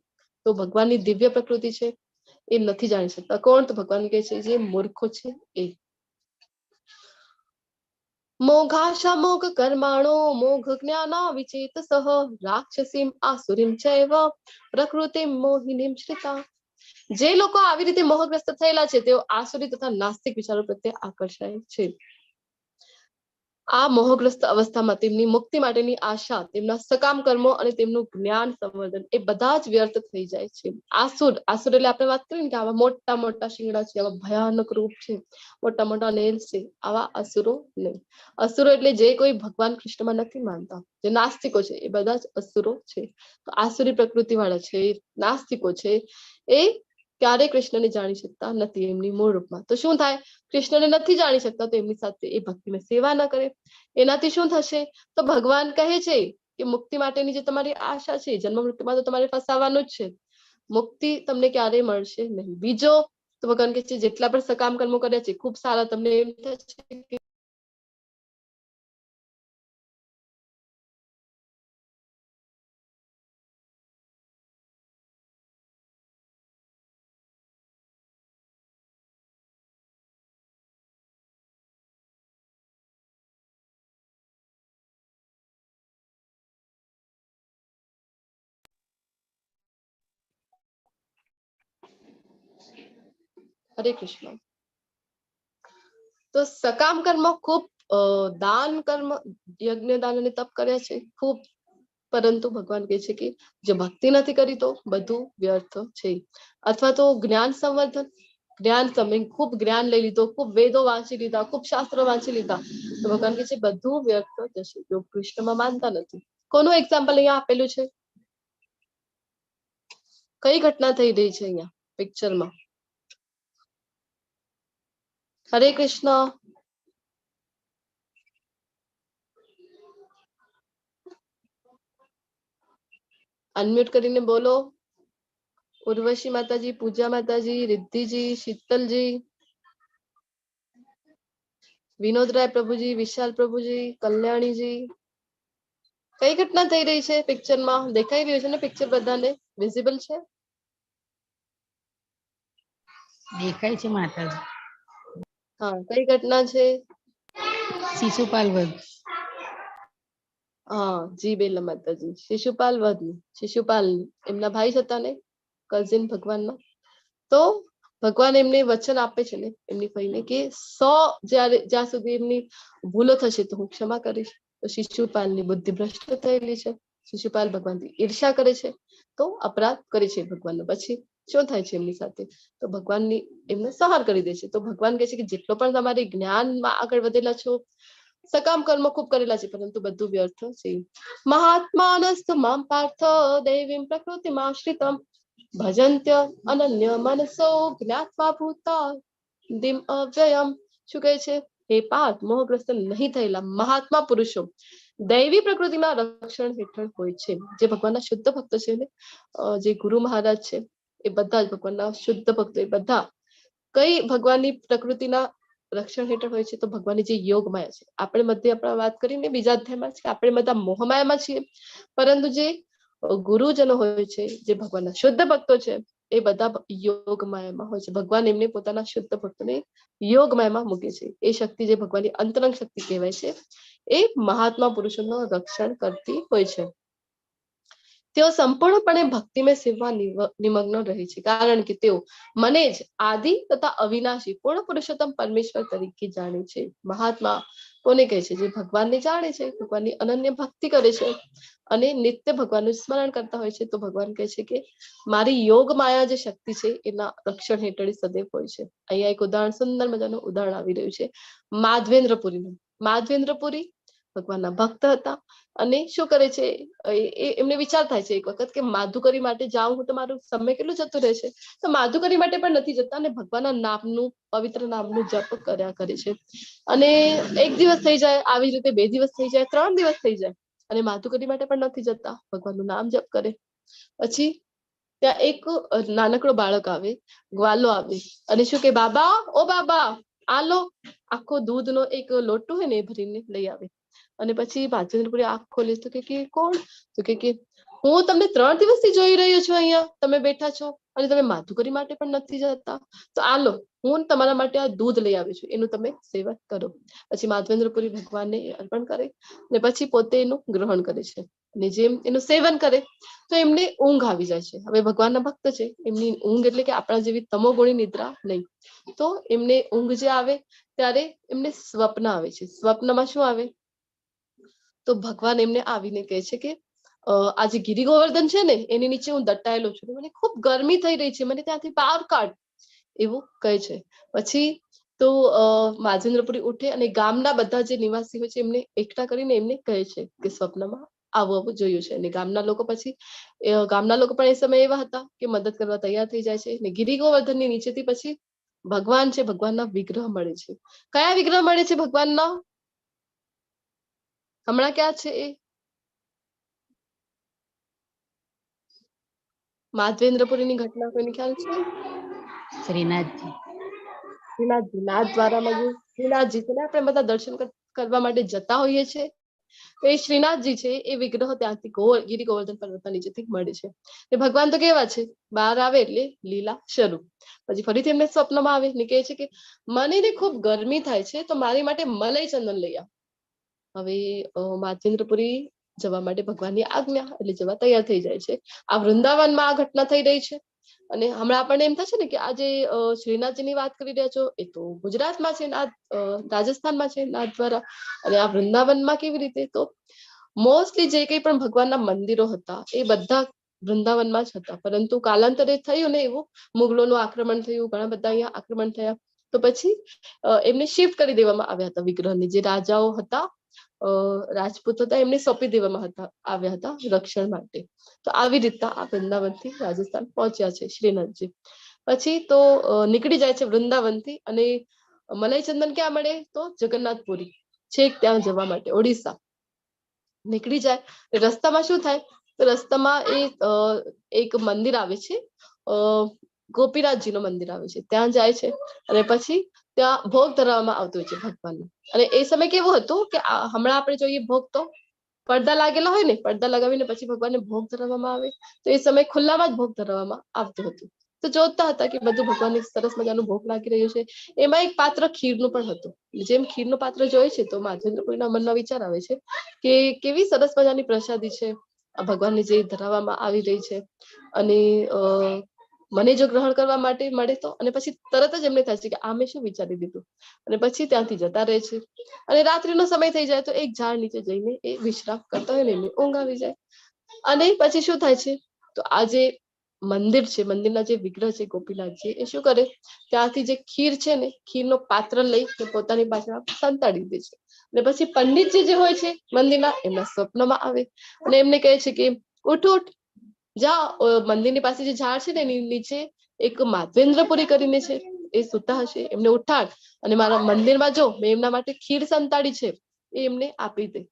તો ભગવાનની દિવ્ય પ્રકૃતિ છે એ નથી જાણી શકતા. કોણ? તો ભગવાન કહે છે જે મૂર્ખો છે એ. મોઘાશા મોઘ કર્માણો મોઘ જ્ઞાના વિચેતસઃ રાક્ષસીમ આસુરીમ ચૈવ પ્રકૃતિમ મોહિનીમ શ્રિતા. જે લોકો આવી રીતે મોહગ્રસ્ત થયેલા છે તેઓ આસુરી તથા નાસ્તિક વિચારો પ્રત્યે આકર્ષાય છે. આ મોહગ્રસ્ત અવસ્થામાં તેમની મુક્તિ માટેની આશા, તેમના સકામ કર્મો અને તેમનું જ્ઞાન સંવર્ધન એ બધા જ વ્યર્થ થઈ જાય છે. આસુર એટલે આપણે વાત કરીએ ને કે આવા મોટા મોટા શિંગડા છે, આવા ભયાનક રૂપ છે, મોટા મોટા નેલ્સ છે, આવા અસુરો નહીં. અસુરો એટલે જે કોઈ ભગવાન કૃષ્ણમાં નથી માનતા, જે નાસ્તિકો છે એ બધા જ અસુરો છે. તો આસુરી પ્રકૃતિ વાળા છે, નાસ્તિકો છે, એ ક્યારેય કૃષ્ણને જાણી શકતા નથી એમની મૂળ રૂપમાં. તો શું થાય, કૃષ્ણને નથી જાણી શકતા તો એમની સાથે એ ભક્તિમાં સેવા ન કરે, એનાથી શું થશે? તો ભગવાન કહે છે કે મુક્તિ માટેની જે તમારી આશા છે, જન્મ મૃત્યુમાં તો તમારે ફસાવાનું જ છે, મુક્તિ તમને ક્યારેય મળશે નહીં. બીજો તો ભગવાન કહે છે જેટલા પણ સકામ કર્મો કર્યા છે ખૂબ સારા, તમને એમ થશે કે હરે કૃષ્ણ. તો સકામ કર્મ ખૂબ દાન કર્મ, યજ્ઞ દાન અને તપ કર્યા છે ખૂબ, પરંતુ ભગવાન કહે છે કે જો ભક્તિ નથી કરી તો બધું વ્યર્થ છે. અથવા તો જ્ઞાન સંવર્ધન, જ્ઞાન તમે ખૂબ જ્ઞાન લઈ લીધો, ખૂબ વેદો વાંચી લીધા, ખૂબ શાસ્ત્રો વાંચી લીધા, તો ભગવાન કહે છે બધું વ્યર્થ જશે જો કૃષ્ણમાં માનતા નથી. કોનું એક્ઝામ્પલ અહીંયા આપેલું છે? કઈ ઘટના થઈ રહી છે અહીંયા પિક્ચરમાં? હરે કૃષ્ણ. અનમ્યુટ કરીને બોલો. ઉર્વશી માતાજી, પૂજા માતાજી, રિદ્ધિજી, શીતલજી, વિનોદરાય પ્રભુજી, વિશાલ પ્રભુજી, કલ્યાણીજી. કઈ ઘટના થઈ રહી છે પિક્ચરમાં? દેખાઈ રહ્યું છે ને પિક્ચર? બધાને વિઝિબલ છે? દેખાય છે માતાજી. હા, કઈ ઘટના છે? શિશુપાલ વધ. હા જી બેલા માતાજી, શિશુપાલ વધ. શિશુપાલ એમના ભાઈ જ હતા ને, કઝિન ભગવાનના. તો ભગવાન એમને વચન આપે છે ને એમની ભાઈને કે 100 જ્યાં સુધી એમની ભૂલો થશે તો હું ક્ષમા કરીશ. તો શિશુપાલની બુદ્ધિ ભ્રષ્ટ થયેલી છે, શિશુપાલ ભગવાનથી ઈર્ષા કરે છે, તો અપરાધ કરે છે ભગવાનનો. પછી શું થાય છે એમની સાથે? તો ભગવાનની એમને સંહાર કરી દે છે. તો ભગવાન કહે છે કે જેટલો પણ તમારી જ્ઞાનમાં આગળ વધેલા છો, સકામ કર્મ ખૂબ કરેલા છે, પરંતુ બધું વ્યર્થ છે. મહાત્માનસ્તુ મામ પાર્થ દૈવીમ પ્રકૃતિમાશ્રિતમ ભજંત્ય અનન્ય મનસો જ્ઞાત્વા ભૂતા દિમ અવ્યયમ. શું કહે છે? હે પાર્થ, મોહગ્રસ્ત નહીં થયેલા મહાત્મા પુરુષો દૈવી પ્રકૃતિના રક્ષણ હેઠળ હોય છે. જે ભગવાનના શુદ્ધ ભક્તો છે ને, જે ગુરુ મહારાજ છે, એ બધા જ ભગવાનના શુદ્ધ ભક્તો, એ બધા કઈ ભગવાનની પ્રકૃતિના રક્ષણ હેઠળ હોય છે? તો ભગવાનની જે યોગ માયા છે. આપણે મધ્ય આપણે વાત કરીને બીજા અધ્યાયમાં છે, આપણે બધા મોહમાયામાં છીએ, પરંતુ જે ગુરુજનો હોય છે, જે ભગવાનના શુદ્ધ ભક્તો છે, એ બધા યોગ માયામાં હોય છે. ભગવાન એમને પોતાના શુદ્ધ ભક્તોને યોગ માયામાં મૂકે છે. એ શક્તિ જે ભગવાનની અંતરંગ શક્તિ કહેવાય છે, એ મહાત્મા પુરુષોનું રક્ષણ કરતી હોય છે. તેઓ સંપૂર્ણપણે ભક્તિમય સેવા નિમગ્ન રહે છે, કારણ કે તેઓ મને જ આદિ તથા અવિનાશી પૂર્ણ પુરુષોત્તમ પરમેશ્વર તરીકે જાણે છે. મહાત્મા કોને કહે છે? જે ભગવાનને જાણે છે, ભગવાનની અનન્ય ભક્તિ કરે છે અને નિત્ય ભગવાનનું સ્મરણ કરતા હોય છે. તો ભગવાન કહે છે કે મારી યોગ માયા જે શક્તિ છે એના રક્ષણ હેઠળ સદૈવ હોય છે. અહીંયા એક ઉદાહરણ, સુંદર મજાનું ઉદાહરણ આવી રહ્યું છે માધવેન્દ્રપુરીનું. માધવેન્દ્રપુરી ભગવાનના ભક્ત હતા અને શું કરે છે, એમને વિચાર થાય છે એક વખત કે માધુકરી માટે જાઉં હું તો મારું સમય કેટલું જતું રહે છે. તો માધુકરી માટે પણ નથી જતા અને ભગવાનના નામનું, પવિત્ર નામનું જપ કર્યા કરે છે. અને એક દિવસ થઈ જાય, આવી રીતે 2 દિવસ થઈ જાય, 3 દિવસ થઈ જાય અને માધુકરી માટે પણ નથી જતા, ભગવાનનું નામ જપ કરે. પછી ત્યાં એક નાનકડો બાળક આવે, ગ્વાલો આવે અને શું કે, બાબા, ઓ બાબા, આ લો. આખો દૂધનો એક લોટો હોય ને એ ભરીને લઈ આવે. અને પછી માધવેન્દ્રપુરી આંખ ખોલે તો કે કોણ? તો કે હું તમને 3 દિવસથી જોઈ રહ્યો છું, અહીંયા તમે બેઠા છો અને તમે માધુકરી માટે પણ નથી જતા. તો આ લો, હું તમારા માટે આ દૂધ લઈ આવી છું, એનું તમે સેવન કરો. પછી માધવેન્દ્રપુરી ભગવાનને અર્પણ કરે અને પછી પોતે એનું ગ્રહણ કરે છે. અને જેમ એનું સેવન કરે તો એમને ઊંઘ આવી જાય છે. હવે ભગવાનના ભક્ત છે, એમની ઊંઘ એટલે કે આપણા જેવી તમોગુણી નિદ્રા નહીં. તો એમને ઊંઘ જે આવે ત્યારે એમને સ્વપ્ન આવે છે. સ્વપ્નમાં શું આવે? તો ભગવાન એમને આવીને કહે છે કે આ જે ગિરી ગોવર્ધન છે ને એની નીચે હું દટાયેલો છું, મને ખૂબ ગરમી થઈ રહી છે, મને ત્યાંથી બહાર કાઢ, એવું કહે છે. પછી તો માધવેન્દ્રપુરી ઉઠે અને ગામના બધા જે નિવાસી હોય છે એમને એકઠા કરીને એમને કહે છે કે સ્વપ્નમાં આવું જોયું છે. અને ગામના લોકો પછી ગામના લોકો પણ એ સમયે એવા હતા કે મદદ કરવા તૈયાર થઈ જાય છે. અને ગિરી ગોવર્ધનની નીચેથી પછી ભગવાન છે, ભગવાનના વિગ્રહ મળે છે. કયા વિગ્રહ મળે છે ભગવાનના? હમણાં ક્યાં છે એ? માધવેન્દ્રપુરીની ઘટના કોઈને ખ્યાલ છે? શ્રીનાથજી. શ્રીનાથજી, નાથ દ્વારામાં જે શ્રીનાથજી છે ને, આપણે બધા દર્શન કરવા માટે જતા હોઈએ છીએ. તો એ શ્રીનાથજી છે એ વિગ્રહ ત્યાંથી ગિરી ગોવર્ધન પર્વતના નીચેથી મળે છે. એ ભગવાન તો કેવા છે, બહાર આવે એટલે લીલા શરૂ. પછી ફરીથી એમને સ્વપ્નમાં આવે ને કહે છે કે મને ને ખૂબ ગરમી થાય છે, તો મારી માટે મલય ચંદન લઈ આવ. હવે માધવેન્દ્રપુરી જવા માટે ભગવાનની આજ્ઞા, એટલે જવા તૈયાર થઈ જાય છે. આ વૃંદાવનમાં આ ઘટના થઈ રહી છે. અને હમણાં આપણને એમ થશે ને કે આ જે શ્રીનાથજીની વાત કરી રહ્યા છો એ તો ગુજરાતમાં છે, રાજસ્થાનમાં છે નાથ દ્વારા, અને આ વૃંદાવનમાં કેવી રીતે? તો મોસ્ટલી જે કંઈ પણ ભગવાનના મંદિરો હતા એ બધા વૃંદાવનમાં જ હતા. પરંતુ કાલાંતરે થયું ને એવું, મુગલોનું આક્રમણ થયું, ઘણા બધા અહીંયા આક્રમણ થયા, તો પછી એમને શિફ્ટ કરી દેવામાં આવ્યા હતા વિગ્રહને. જે રાજાઓ હતા, રાજપૂત હતા, એમને સોંપી દેવામાં આવ્યા હતા રક્ષણ માટે. તો આવી રીતના આ વૃંદાવનથી રાજસ્થાન પહોંચ્યા છે શ્રીનાથજી. પછી તો નીકળી જાય છે વૃંદાવનથી, અને મલયચંદન ક્યાં મળે? તો જગન્નાથપુરી, છેક ત્યાં જવા માટે ઓડિશા નીકળી જાય. રસ્તામાં શું થાય? તો રસ્તામાં એક મંદિર આવે છે, ગોપીનાથજીનું મંદિર આવે છે, ત્યાં જાય છે. અને પછી ત્યાં ભોગ ધરવામાં આવતો હોય છે ભગવાનને. અને એ સમય કેવો હતો કે હમણાં આપણે જોઈએ ભોગ તો પડદા લાગેલા હોય ને, પડદા લગાવીને પછી ભગવાનને ભોગ ધરવામાં આવે. તો એ સમય ખુલ્લામાં જ ભોગ ધરવામાં આવતું હતું. તો જોતા હતા કે બધું ભગવાનને સરસ મજાનું ભોગ લાગી રહ્યું છે. એમાં એક પાત્ર ખીરનું પણ હતું. જેમ ખીરનું પાત્ર જોઈ છે તો માધવેન્દ્રપુરીના મનમાં વિચાર આવે છે કે કેવી સરસ મજાની પ્રસાદી છે આ ભગવાનને જે ધરાવવામાં આવી રહી છે. અને મને જો ગ્રહણ કરવા માટે મળે તો. અને પછી તરત જ એમને થાય છે કે આ મેં શું વિચારી દીધું, અને પછી ત્યાંથી જતા રહે છે. અને રાત્રિનો સમય થઈ જાય તો એક ઝાડ નીચે જઈને એ વિશ્રામ કરતા હોય ને એમને ઊંઘ આવી જાય. અને પછી શું થાય છે? તો આ જે મંદિર છે, મંદિરના જે વિગ્રહ છે ગોપીનાથજી, એ શું કરે? ત્યાંથી જે ખીર છે ને, ખીરનો પાત્ર લઈ પોતાની પાછળ સંતાડી દે છે. અને પછી પંડિતજી જે હોય છે મંદિરના, એમના સ્વપ્નમાં આવે અને એમને કહે છે કે ઉઠ ઉઠ, જા મંદિરની પાસે જે ઝાડ છે ને એની નીચે એક માધવેન્દ્રપુરી કરીને છે, એ સુતા હશે, એમને ઉઠાડ અને મારા મંદિરમાં જો મેં એમના માટે ખીર સંતાડી છે એ એમને આપી દે.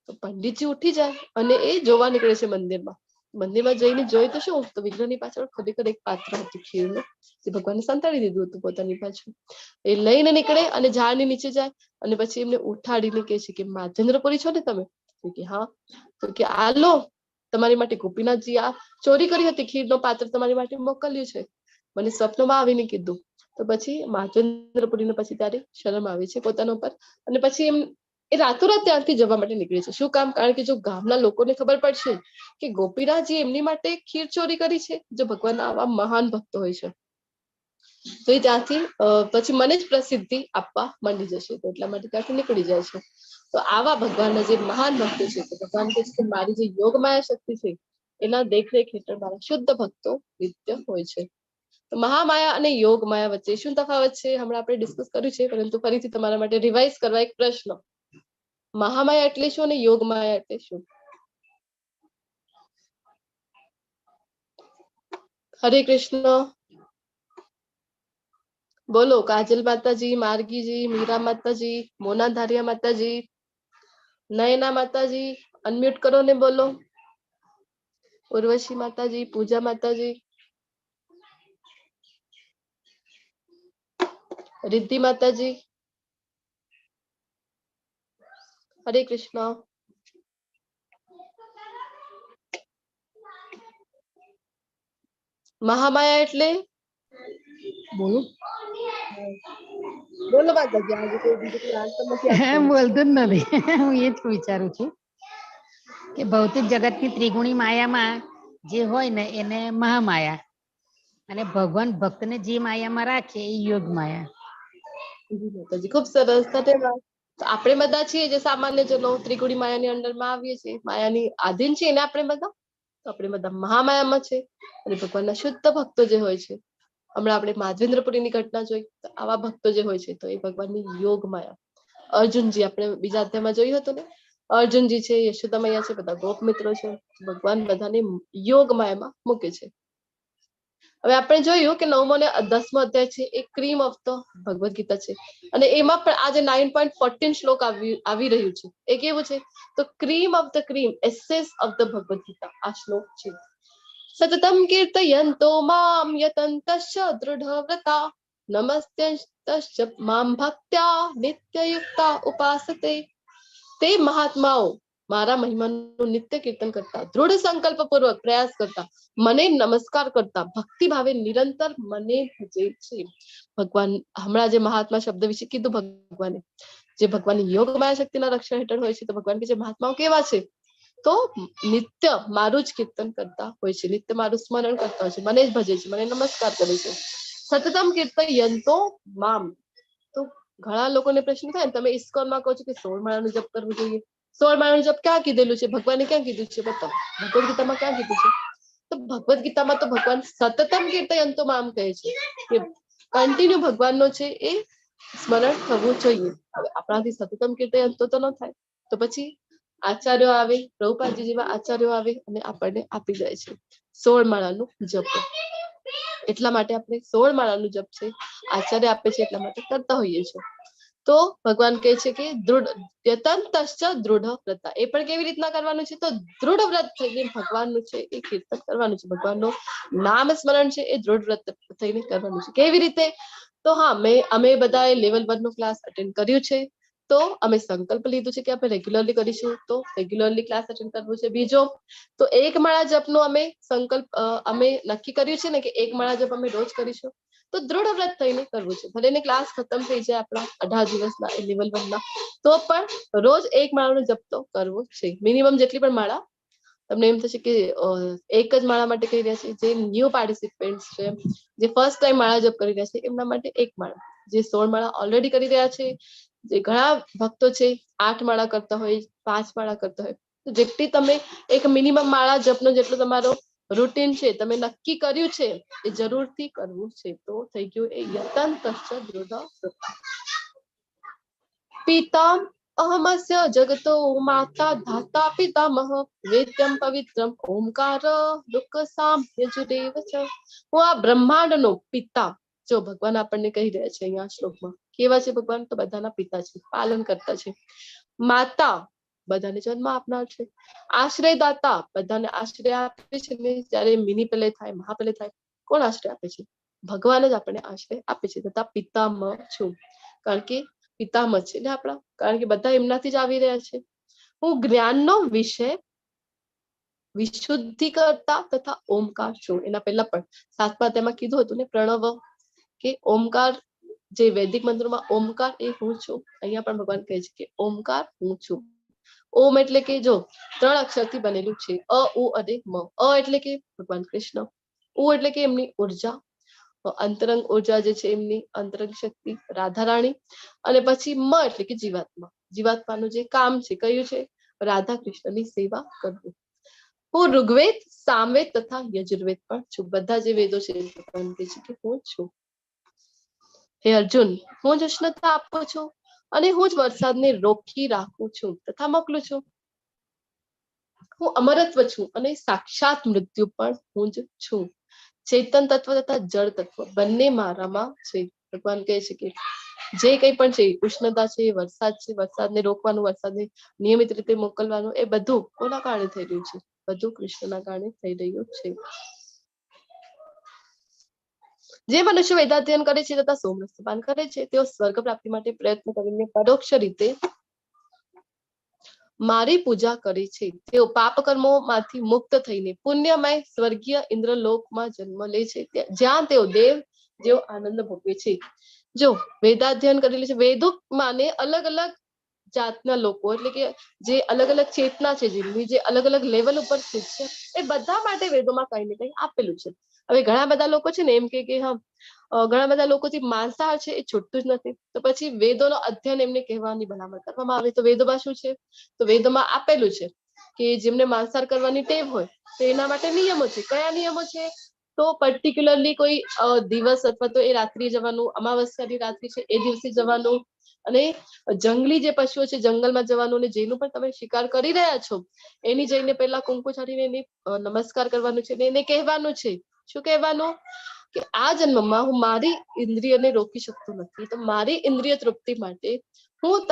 તો પંડિતજી ઉઠી જાય અને એ જોવા નીકળે છે મંદિરમાં. મંદિરમાં જઈને જોઈ તો શું, તો વિગ્રહની પાછળ ખરેખર એક પાત્ર હતું ખીરનું, જે ભગવાનને સંતાડી દીધું હતું પોતાની પાછળ. એ લઈને નીકળે અને ઝાડની નીચે જાય અને પછી એમને ઉઠાડીને કહે છે કે માધવેન્દ્રપુરી છો ને તમે? તો કે હા. તો કે આ લો, તમારી માટે ગોપીનાથજી આ ચોરી કરી હતી, ખીરનો પાત્ર તમારી માટે મોકલ્યું છે, મને સ્વપ્નમાં આવીને કીધું. તો પછી માધવેન્દ્રપુરીને પછી ત્યારે શરમ આવે છે પોતાના ઉપર, અને પછી એ રાતોરાત ત્યાંથી જવા માટે નીકળે છે. શું કામ? કારણ કે જો ગામના લોકોને ખબર પડશે કે ગોપીનાથજી એમની માટે ખીર ચોરી કરી છે, જો ભગવાનના આવા મહાન ભક્ત હોય છે, તો એ ત્યાંથી પછી મને જ પ્રસિદ્ધિ આપવા માંડી જશે. તો એટલા માટે ત્યાંથી નીકળી જાય છે. તો આવા ભગવાનના જે મહાન ભક્તો છે, તો ભગવાન કહે છે કે મારી જે યોગમાયા શક્તિ છે એના દેખરેખ હેઠળ મારા શુદ્ધ ભક્તો નિત્ય હોય છે. તો મહામાયા અને યોગ માયા વચ્ચે શું તફાવત છે હમણાં આપણે ડિસ્કસ કર્યું છે, પરંતુ ફરીથી તમારા માટે રિવાઇઝ કરવા એક પ્રશ્ન. મહામાયા એટલે શું અને યોગ માયા એટલે શું? હરે કૃષ્ણ. બોલો. કાજલ માતાજી, માર્ગીજી, મીરા માતાજી, મોના ધારિયા માતાજી, નયના માતાજી, અનમ્યુટ કરો ને બોલો. ઉર્વશી માતાજી, પૂજા માતાજી, રિદ્ધિ માતાજી. હરે કૃષ્ણ. મહામાયા એટલે બોલું? બોલો માતાજી. આજે કોઈ બીજું કોઈ આન્સર નથી આપતું. બોલતું જ નથી. હું એ જ વિચારું છું કે ભૌતિક જગતની ત્રિગુણી માયામાં જે હોય ને એને મહામાયા, અને ભગવાન ભક્તને જે માયામાં રાખે એ યોગ માયા. માતાજી ખૂબ સરસ. ધન્યવાદ. તો આપણે બધા છીએ જે સામાન્ય જનો ત્રિગુણી માયાની અંડરમાં આવીએ છીએ, માયાની આધીન છીએ ને આપણે બધા, તો આપણે બધા મહામાયામાં છે. અને ભગવાનના શુદ્ધ ભક્તો જે હોય છે, હમણાં આપણે માધવેન્દ્રપુરીની ઘટના જોઈ, તો આવા ભક્તો જે હોય છે તો એ ભગવાનની યોગ માયા. અર્જુનજી આપણે બીજા અધ્યાયમાં જોયું હતું ને, અર્જુનજી છે, યશોદા મૈયા છે, બધા ગોપ મિત્રો છે. ભગવાન બધાને યોગ માયામાં મૂકે છે. હવે આપણે જોયું કે 9મો અને 10મો અધ્યાય છે એ cream of the Bhagavad Gita છે, અને એમાં પણ આજે 9.14 શ્લોક આવી રહ્યું છે. એ કેવું છે? તો cream of the cream, essence of the Bhagavad Gita આ શ્લોક છે. સતતમ કીર્તયંતો મામ યતંતશ્ચ દૃઢવ્રતા નમસ્ત્યશ્ચ મામ ભક્ત્યા નિત્યયુક્તા ઉપાસતે. તે મહાત્માઓ મારા મહિમાનું નિત્ય કીર્તન કરતા, દૃઢ સંકલ્પ પૂર્વક પ્રયાસ કરતા, મને નમસ્કાર કરતા, ભક્તિ ભાવે નિરંતર મને ભજે છે. ભગવાન હમણાં જે મહાત્મા શબ્દ વિશે કીધું ભગવાને, જે ભગવાનની યોગ માયા શક્તિના રક્ષણ હેઠળ હોય છે, તો ભગવાન કે જે મહાત્માઓ કેવા છે? તો નિત્ય મારું જ કીર્તન કરતા હોય છે, નિત્ય મારું સ્મરણ કરતા હોય છે, મને જ ભજે છે, મને નમસ્કાર કરે છે. સતતમ કીર્તયંતો મામ. તો ઘણા લોકોને પ્રશ્ન થાય, તમે ઇસ્કોનમાં કહો છો કે 16 માળાનું જપ કરવું જોઈએ. 16 માળાનું જપ ક્યાં કીધેલું છે? ભગવાને ક્યાં કીધું છે? બતાવો, ભગવદ ગીતામાં ક્યાં કીધું છે? તો ભગવદ ગીતામાં તો ભગવાન સતતમ કીર્તયંતો મામ કહે છે કે કન્ટિન્યુ ભગવાનનો છે એ સ્મરણ થવું જોઈએ. હવે આપણાથી સતતમ કીર્તયંતો તો ન થાય, તો પછી આચાર્યો આવે, પ્રભુપાદજી જેવા આચાર્યો આવે અને આપણને આપી જાય છે 16 માળાનું જપ. એટલા માટે આપણે 16 માળાનું જપ છે આચાર્ય આપે છે એટલા માટે કરતા હોઈએ છીએ. તો ભગવાન કહે છે કે યતંતશ્ચ દૃઢ વ્રતા, એ પણ કેવી રીતના કરવાનું છે? તો દૃઢ વ્રત થઈને ભગવાનનું છે એ કીર્તન કરવાનું છે. ભગવાનનું નામ સ્મરણ છે એ દૃઢ વ્રત થઈને કરવાનું છે. કેવી રીતે? તો હા, અમે બધાએ લેવલ 1 નો ક્લાસ અટેન્ડ કર્યું છે, તો અમે સંકલ્પ લીધું છે કે આપણે રેગ્યુલરલી કરીશું, તો રેગ્યુલરલી ક્લાસ અટેન્ડ કરવું છે. બીજો, તો 1 માળા જપનો અમે સંકલ્પ અમે નક્કી કર્યું છે ને કે 1 માળા જપ અમે રોજ કરીશું, તો દૃઢ વ્રત થઈને કરવું છે. ભલે ને ક્લાસ ખતમ થઈ જાય આપણા 18 દિવસના એ લેવલ 1 ના, તો પણ રોજ 1 માળાનો જપ તો કરવો છે. મિનિમમ જેટલી પણ માળા, તમને એમ થશે કે એક જ માળા માટે કહી રહ્યા છે. જે ન્યૂ પાર્ટિસિપન્ટ્સ છે, જે ફર્સ્ટ ટાઈમ માળા જપ કરી રહ્યા છે, એમના માટે 1 માળા. જે 16 માળા ઓલરેડી કરી રહ્યા છે, જે ઘણા ભક્તો છે 8 માળા કરતા હોય, 5 માળા કરતા હોય, તો જેટલી તમે એક મિનિમમ માળા જપનો જેટલો તમારો રૂટીન છે, તમે નક્કી કર્યું છે, એ જરૂરથી કરવું છે. તો થઈ ગયું એ યતંતશ્ચ દૃઢ વ્રતા. પિતા અહમસ્ય જગતો માતા ધાતા પિતામહ વેદ્યમ પવિત્રમ ઓમકાર દુઃખ સામ્યજુદેવ ચ. હું આ બ્રહ્માંડનો પિતા, જો ભગવાન આપણને કહી રહ્યા છે અહીંયા શ્લોકમાં, કેવા છે ભગવાન? તો બધાના પિતા છે, પાલન કરતા છે. માતા, બધાને જન્મ આપનાર છે. આશ્રયદાતા, બધાને આશ્રય આપે છે. જયારે મિની પ્રલય થાય, મહાપ્રલય થાય, કોણ આશ્રય આપે છે? ભગવાન જ આપણને આશ્રય આપે છે. તથા પિતામહ છું, કારણ કે પિતામહ છે ને આપણા, કારણ કે બધા એમનાથી જ આવી રહ્યા છે. હું જ્ઞાનનો વિષય, વિશુદ્ધિ કરતા તથા ઓમકાર છું. એના પહેલા પણ 7મા અધ્યાયમાં કીધું હતું ને પ્રણવ, કે ઓમકાર, જે વૈદિક મંત્રોમાં ઓમકાર એ હું છું. અહીંયા પણ ભગવાન કહે છે કે ઓમકાર હું છું. ઓમ એટલે કે જો 3 અક્ષરથી બનેલું છે, અ, ઉ અને મ. અ એટલે કે ભગવાન કૃષ્ણ, ઉ એટલે કે એમની ઉર્જા, અંતરંગ ઉર્જા જે છે એમની અંતરંગ શક્તિ રાધા રાણી, અને પછી મ એટલે કે જીવાત્મા. જીવાત્માનું જે કામ છે કયું છે? રાધા કૃષ્ણની સેવા કરવું. હું ઋગ્વેદ, સામવેદ તથા યજુર્વેદ પણ છું. બધા જે વેદો છે ભગવાન કહે છે કે હું છું. હે અર્જુન, હું જ ઉષ્ણતા આપું છું, અને હું જ વરસાદને રોકી રાખું છું તથા મોકલું છું. હું અમરત્વ છું, અને સાક્ષાત મૃત્યુ પણ હું જ છું. ચેતન તત્વ તથા જળ તત્વ બંને મારામાં છે. ભગવાન કહે છે કે જે કંઈ પણ છે, ઉષ્ણતા છે, વરસાદ છે, વરસાદને રોકવાનું, વરસાદને નિયમિત રીતે મોકલવાનું, એ બધું કોના કારણે થઈ રહ્યું છે? બધું કૃષ્ણના કારણે થઈ રહ્યું છે. જે મનુષ્ય વેદાધ્યયન કરે છે તથા સોમરસપાન કરે છે, તેઓ સ્વર્ગ પ્રાપ્તિ માટે પ્રયત્ન કરીને પરોક્ષ રીતે મારી પૂજા કરે છે. તેઓ પાપ કર્મોમાંથી મુક્ત થઈને પુણ્યમય સ્વર્ગીય ઇન્દ્રલોકમાં જન્મ લે છે, જ્યાં તેઓ દેવ જેવો આનંદ ભોગવે છે. જો વેદાધ્યયન કરેલું છે, વેદો માને અલગ અલગ જાતના લોકો, એટલે કે જે અલગ અલગ ચેતના છે, જેમની જે અલગ અલગ લેવલ ઉપર સ્થિત છે, એ બધા માટે વેદોમાં કંઈ ને કંઈ આપેલું છે. હવે ઘણા બધા લોકો છે ને એમ કે હા, ઘણા બધા લોકોથી માંસાહાર છે એ છૂટતું જ નથી, તો પછી વેદોનો અધ્યયન એમને કહેવાની ભલામણ કરવામાં આવે. તો વેદોમાં શું છે? તો વેદોમાં આપેલું છે કે જેમને માંસાહાર કરવાની ટેવ હોય તો એના માટે નિયમો છે. કયા નિયમો છે? તો પર્ટિક્યુલરલી કોઈ દિવસ અથવા તો એ રાત્રિએ જવાનું, અમાવસ્યાની રાત્રિ છે એ દિવસે જવાનું, અને જંગલી જે પશુઓ છે જંગલમાં જવાનું, અને જેનું પણ તમે શિકાર કરી રહ્યા છો એની જઈને પહેલા કુંકુ છાડીને એની નમસ્કાર કરવાનું છે, એને કહેવાનું છે, શું કહેવાનું કે આ જન્મમાં હું મારી ઇન્દ્રિયને રોકી શકતો નથી, તો મારી ઇન્દ્રિય તૃપ્તિ માટે હું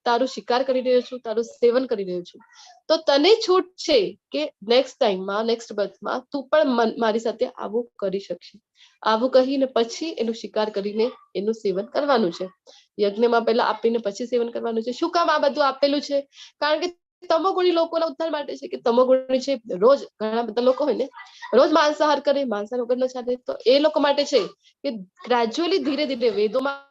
તારું શિકાર કરી રહ્યો છું, તારું સેવન કરી રહ્યો છું, તો તને છૂટ છે કે નેક્સ્ટ ટાઈમમાં, નેક્સ્ટ બર્થમાં તું પણ મારી સાથે આવું કરી શકશે. આવું કહીને પછી એનું શિકાર કરીને એનું સેવન કરવાનું છે. યજ્ઞમાં પહેલા આપીને પછી સેવન કરવાનું છે. શું કામ આ બધું આપેલું છે? કારણ કે તમોગુણી લોકોના ઉદ્ધાર માટે છે, કે તમોગુણી છે રોજ ઘણા બધા લોકો હોય ને રોજ માંસાહાર કરે, માંસાહાર વગર ન ચાલે, તો એ લોકો માટે છે કે ગ્રેજ્યુઅલી ધીરે ધીરે વેદોમાં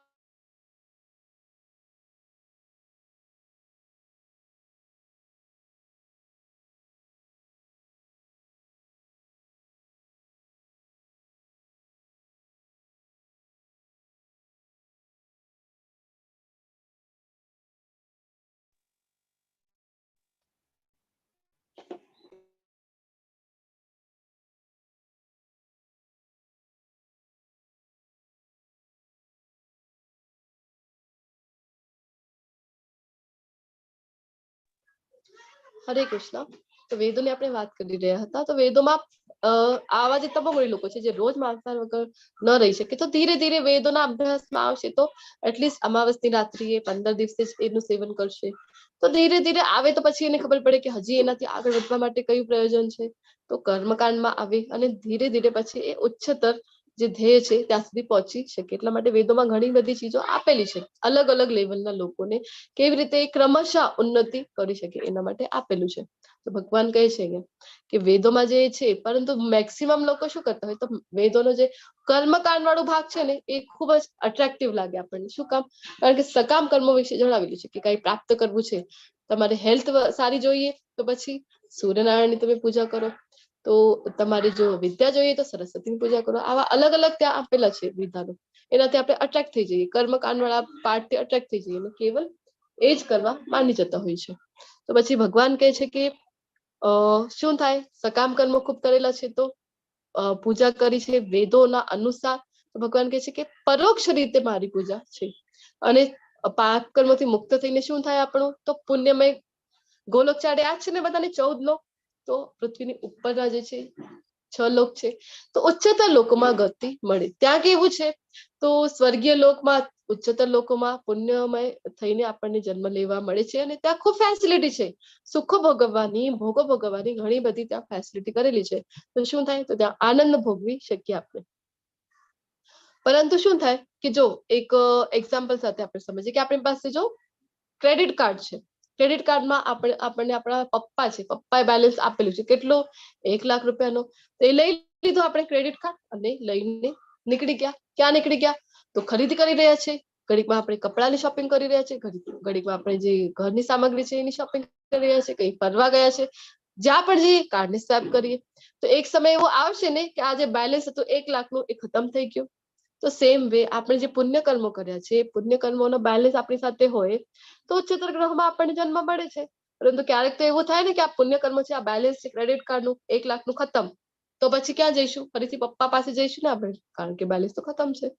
હરે કૃષ્ણ. તો વેદોની આપણે વાત કરી રહ્યા હતા. તો વેદોમાં આવા જે તમોગુણી લોકો છે જે રોજ માંસાહાર વગર ન રહી શકે, તો ધીરે ધીરે વેદોના અભ્યાસમાં આવશે તો એટલીસ્ટ અમાવસની રાત્રિએ 15 દિવસે જ એનું સેવન કરશે. તો ધીરે ધીરે આવે તો પછી એને ખબર પડે કે હજી એનાથી આગળ વધવા માટે કયું પ્રયોજન છે, તો કર્મકાંડમાં આવે અને ધીરે ધીરે પછી એ ઉચ્ચતર જે ધ્યેય છે ત્યાં સુધી પહોંચી શકે. એટલા માટે વેદોમાં ઘણી બધી ચીજો આપેલી છે, અલગ અલગ લેવલના લોકોને કેવી રીતે ક્રમશઃ ઉન્નતિ કરી શકે એના માટે આપેલું છે. તો ભગવાન કહે છે કે વેદોમાં જે છે, પરંતુ મેક્સિમમ લોકો શું કરતા હોય, તો વેદોનો જે કર્મકાંડ વાળું ભાગ છે ને એ ખૂબ જ અટ્રેક્ટિવ લાગે આપણને. શું કામ? કારણ કે સકામ કર્મો વિશે જણાવેલું છે કે કઈ પ્રાપ્ત કરવું છે, તમારે હેલ્થ સારી જોઈએ તો પછી સૂર્યનારાયણની તમે પૂજા કરો, તો તમારે જો વિદ્યા જોઈએ તો સરસ્વતીની પૂજા કરો. આવા અલગ અલગ ત્યાં આપેલા છે વિધાનો. એનાથી આપણે અટ્રેક્ટ થઈ જઈએ, કર્મકાંડ વાળા પાર્ટથી અટ્રેક્ટ થઈ જઈએ, કેવલ એ જ કરવા માની જતા હોય છે. તો પછી ભગવાન કહે છે કે શું થાય, સકામ કર્મો ખૂબ કરેલા છે તો પૂજા કરી છે વેદોના અનુસાર, તો ભગવાન કહે છે કે પરોક્ષ રીતે મારી પૂજા છે. અને પાપ કર્મોથી મુક્ત થઈને શું થાય આપણું, તો પુણ્યમય ગોલોક ચાડે આ છે ને બધાને 14 લોક, તો પૃથ્વીની ઉપરના જે છે 6 લોક છે, તો ઉચ્ચતર લોકોમાં ગતિ મળે. ત્યાં કેવું છે, તો સ્વર્ગીય લોકમાં, ઉચ્ચતર લોકોમાં પુણ્યમય થઈને આપણને જન્મ લેવા મળે છે, અને ત્યાં ખૂબ ફેસિલિટી છે, સુખો ભોગવવાની, ભોગો ભોગવવાની ઘણી બધી ત્યાં ફેસિલિટી કરેલી છે. તો શું થાય, તો ત્યાં આનંદ ભોગવી શકીએ આપણે. પરંતુ શું થાય કે જો એક એક્ઝામ્પલ સાથે આપણે સમજીએ કે આપણી પાસે જો ક્રેડિટ કાર્ડ છે, ક્રેડિટ કાર્ડમાં આપણને આપણા પપ્પા છે, પપ્પાએ બેલેન્સ આપેલું છે, કેટલો 1 લાખ રૂપિયાનો. તો એ લઈ લીધો આપણે ક્રેડિટ કાર્ડ અને લઈને નીકળી ગયા. ક્યાં નીકળી ગયા, તો ખરીદી કરી રહ્યા છે, ઘડીકમાં આપણે કપડાની શોપિંગ કરી રહ્યા છે, ઘડીકમાં આપણે જે ઘરની સામગ્રી છે એની શોપિંગ કરી રહ્યા છે, કઈ ફરવા ગયા છે, જ્યાં પણ જઈએ કાર્ડને સ્વેપ કરીએ. તો એક સમય એવો આવશે ને કે આ જે બેલેન્સ હતું 1 લાખનું એ ખતમ થઈ ગયું. તો સેમ વે આપણે જે પુણ્ય કર્મો કર્યા છે, પુણ્ય કર્મોનો બેલેન્સ આપણી સાથે હોય તો ઉચ્ચતર ગ્રહમાં આપણને જન્મ મળે છે. પરંતુ ક્યારેક તો એવું થાય ને કે આ પુણ્ય કર્મ છે, આ બેલેન્સ છે ક્રેડિટ કાર્ડનું 1 લાખનું ખતમ, તો પછી ક્યાં જઈશું, ફરીથી પપ્પા પાસે જઈશું ને આપણે, કારણ કે બેલેન્સ તો ખતમ છે.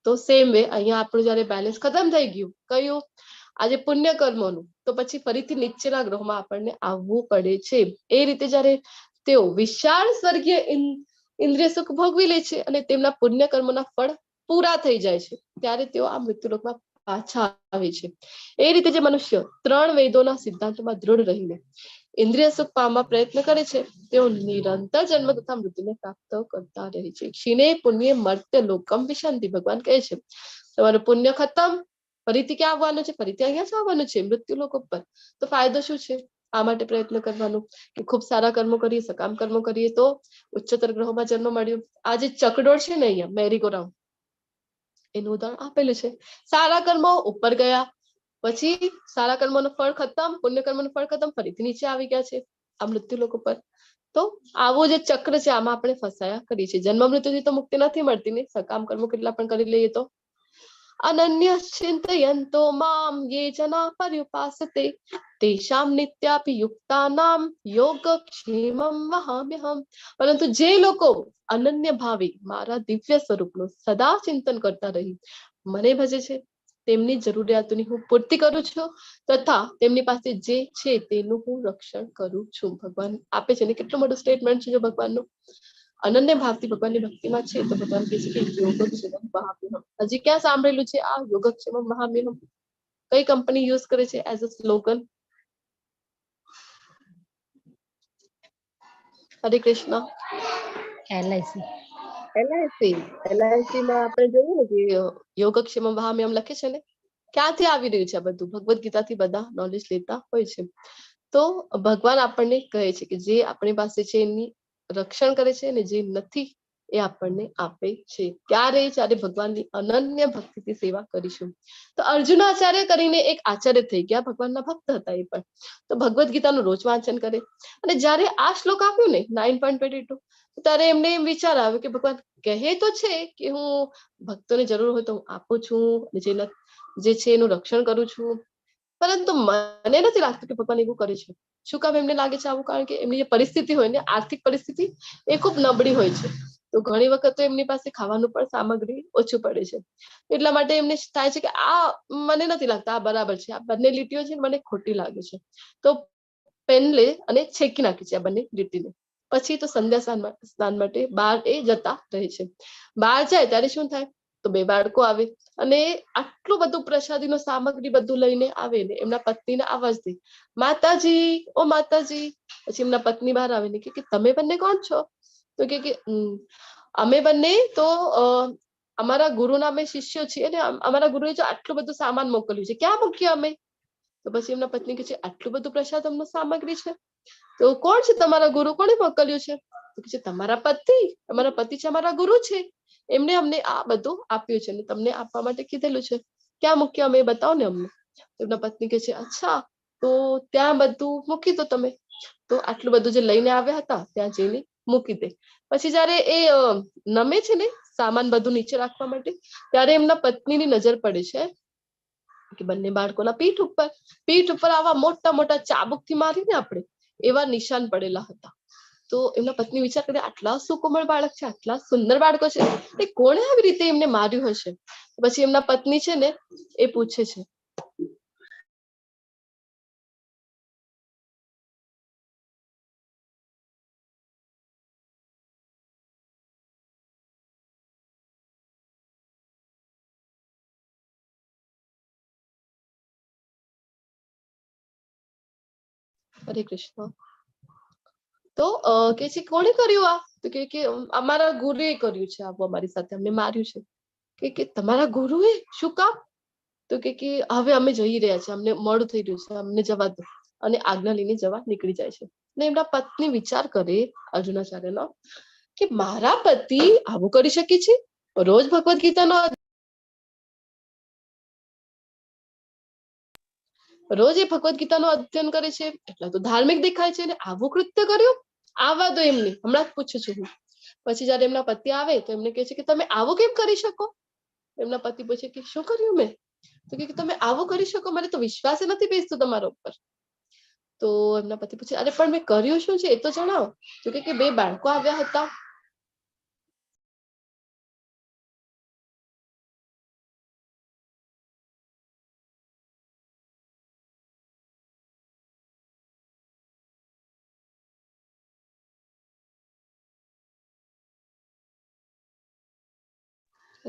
તો સેમ વે અહીંયા આપણું જયારે બેલેન્સ ખતમ થઈ ગયું, કયું, આજે પુણ્ય કર્મોનું, તો પછી ફરીથી નીચેના ગ્રહોમાં આપણને આવવું પડે છે. એ રીતે જયારે તેઓ વિશાળ સ્વર્ગીય ઇન્દ્રિય સુખ ભોગવી લે છે અને તેમના પુણ્ય કર્મોના ફળ પૂરા થઈ જાય છે, ત્યારે તેઓ આ મૃત્યુલોકમાં પાછા આવે છે. એ રીતે જે મનુષ્ય 3 વેદોના સિદ્ધાંતોમાં દૃઢ રહીને ઇન્દ્રિય સુખ પામવા પ્રયત્ન કરે છે, તેઓ નિરંતર જન્મ તથા મૃત્યુને પ્રાપ્ત કરતા રહે છે. ક્ષીણે પુણ્ય મર્ત્ય લોકમ વિશાંતિ. ભગવાન કહે છે તમારું પુણ્ય ખતમ, ફરીથી ક્યાં આવવાનું છે, ફરીથી અહીંયા જ આવવાનું છે, મૃત્યુ લોક ઉપર. તો ફાયદો શું છે, આ માટે પ્રયત્ન કરવાનો કે ખૂબ સારા કર્મો કરીએ, સકામ કર્મો કરીએ તો ઉચ્ચતર ગ્રહોમાં જન્મ મળ્યો. આ જે ચકડોળ છે ને અહીંયા મેરી ગો રાઉન્ડ, એનું ઉદાહરણ આપેલું છે. સારા કર્મો ઉપર ગયા, પછી સારા કર્મોનું ફળ ખતમ, પુણ્ય કર્મોનું ફળ ખતમ, ફરીથી નીચે આવી ગયા છે આ મૃત્યુ લોક ઉપર. તો આવો જે ચક્ર છે આમાં આપણે ફસાયા કરીએ છીએ. જન્મ મૃત્યુથી તો મુક્તિ નથી મળતી ને, સકામ કર્મો કેટલા પણ કરી લઈએ તો. अनन्यश्चिन्तयन्तो मां ये जना पर्युपासते तेषां नित्यापि युक्तानां योगक्षेमं वहाम्यहम्. પરંતુ જે લોકો અનન્ય ભાવે મારા દિવ્ય સ્વરૂપનું સદા ચિંતન કરતા રહી મને ભજે છે તેમની જરૂરિયાતોની હું પૂર્તિ કરું છું તથા તેમની પાસે જે છે તેનું હું રક્ષણ કરું છું. ભગવાન આપે છે ને કેટલું મોટું સ્ટેટમેન્ટ છે જો ભગવાનનું. અનન્ય ભાવથી ભગવાનની ભક્તિમાં છે તો ભગવાન કહે છે કે યોગક્ષેમમ વહામ્યહમ. હજી ક્યાં સાંભળેલું છે આ યોગક્ષેમમ વહામ્યહમ? કઈ કંપની યુઝ કરે છે as a slogan? Hare Krishna. LIC. LIC માં આપણે જોયું ને કે યોગક્ષેમમ વહામ્યહમ લખે છે ને, ક્યાંથી આવી રહ્યું છે આ બધું? ભગવદ ગીતાથી બધા નોલેજ લેતા હોય છે. તો ભગવાન આપણને કહે છે કે જે આપણી પાસે છે એની રક્ષણ કરે છે અને જે નથી એ આપણને આપે છે. ક્યારે? જ્યારે ભગવાનની અનન્ય ભક્તિથી સેવા કરીશું. તો અર્જુનાચાર્ય કરીને એક આચાર્ય થઈ ગયા, ભગવાનના ભક્ત હતા એ પણ. તો ભગવદ ગીતાનું રોજ વાંચન કરે અને જ્યારે આ શ્લોક આપ્યો ને 9.22 ત્યારે એમને એમ વિચાર આવ્યો કે ભગવાન કહે તો છે કે હું ભક્તોને જરૂર હોય તો હું આપું છું, જે છે એનું રક્ષણ કરું છું, પરંતુ મને નથી લાગતું કે ભગવાન એવું કરે છે. શું કામ એમને લાગે છે આવું? કારણ કે એમની જે પરિસ્થિતિ હોય ને, આર્થિક પરિસ્થિતિ એ ખૂબ નબળી હોય છે. તો ઘણી વખત તો એમની પાસે ખાવાનું પણ સામગ્રી ઓછું પડે છે. એટલા માટે એમને થાય છે કે આ મને નથી લાગતા આ બરાબર છે, આ બંને લીટીઓ છે મને ખોટી લાગે છે. તો પેન લે અને છેકી નાખે છે આ બંને લીટીને. પછી તો સંધ્યા સ્નાન માટે બહાર એ જતા રહે છે. બહાર જાય ત્યારે શું થાય? તો બે બાળકો આવે અને આટલું બધું પ્રસાદીનો સામગ્રી બધું લઈને આવે ને એમના પત્નીને આવાજ દે, માતાજી, ઓ માતાજી. પછી એમના પત્ની બહાર આવે ને કે તમે બંને કોણ છો? તો કે અમે બંને તો અમારા ગુરુના અમે શિષ્યો છીએ અને અમારા ગુરુએ જો આટલું બધું સામાન મોકલ્યું છે, ક્યાં મૂકીએ અમે? તો પછી એમના પત્ની કહે છે આટલું બધું પ્રસાદમનું સામગ્રી છે તો કોણ છે તમારા ગુરુ? કોણે મોકલ્યું છે? તો કે છે તમારા પતિ. તમારા પતિ છે અમારા ગુરુ છે, એમને અમને આ બધું આપ્યું છે અને તમને આપવા માટે કીધેલું છે. ક્યાં મૂક્યા અમે? બતાવો ને અમને. એમના પત્ની કહે છે અચ્છા, તો ત્યાં બધું મૂકી દો તમે. તો આટલું બધું જે લઈને આવ્યા હતા ત્યાં જઈને મૂકી દે. પછી જયારે એ નમે છે ને સામાન બધું નીચે રાખવા માટે, ત્યારે એમના પત્નીની નજર પડે છે કે બંને બાળકોના પીઠ ઉપર આવા મોટા મોટા ચાબુકથી મારીને આપણે એવા નિશાન પડેલા હતા. તો એમના પત્ની વિચાર કરે આટલા સુકોમળ બાળક છે, આટલા સુંદર બાળકો છે, એ કોણે આવી રીતે એમને માર્યું હશે? પછી એમના પત્ની છે ને એ પૂછે છે હરે કૃષ્ણ. તો કે છે કોણે કર્યું આ? તો કે અમારા ગુરુએ કર્યું છે, આવું અમારી સાથે અમને માર્યું છે. કે તમારા ગુરુએ? શું કામ? તો કે હવે અમે જઈ રહ્યા છીએ, અમને મોડું થઈ રહ્યું છે, અમને જવા દો. અને આજ્ઞા લઈને જવા નીકળી જાય છે. ને એમના પત્ની વિચાર કરે અર્જુનાચાર્યનો કે મારા પતિ આવું કરી શકે છે? રોજ ભગવદ ગીતાનો રોજ એ ભગવદ ગીતાનું અધ્યયન કરે છે, એટલા તો ધાર્મિક દેખાય છે, ને આવું કૃત્ય કર્યું? આવવા દો એમને, હમણાં જ પૂછું છું હું. પછી જયારે એમના પતિ આવે તો એમને કહે છે કે તમે આવું કેમ કરી શકો? એમના પતિ પૂછે કે શું કર્યું મેં? તો કે તમે આવું કરી શકો? મને તો વિશ્વાસ નથી બેસતો તમારા ઉપર. તો એમના પતિ પૂછે અરે પણ મેં કર્યું શું છે એ તો જણાવો. તો કે બે બાળકો આવ્યા હતા.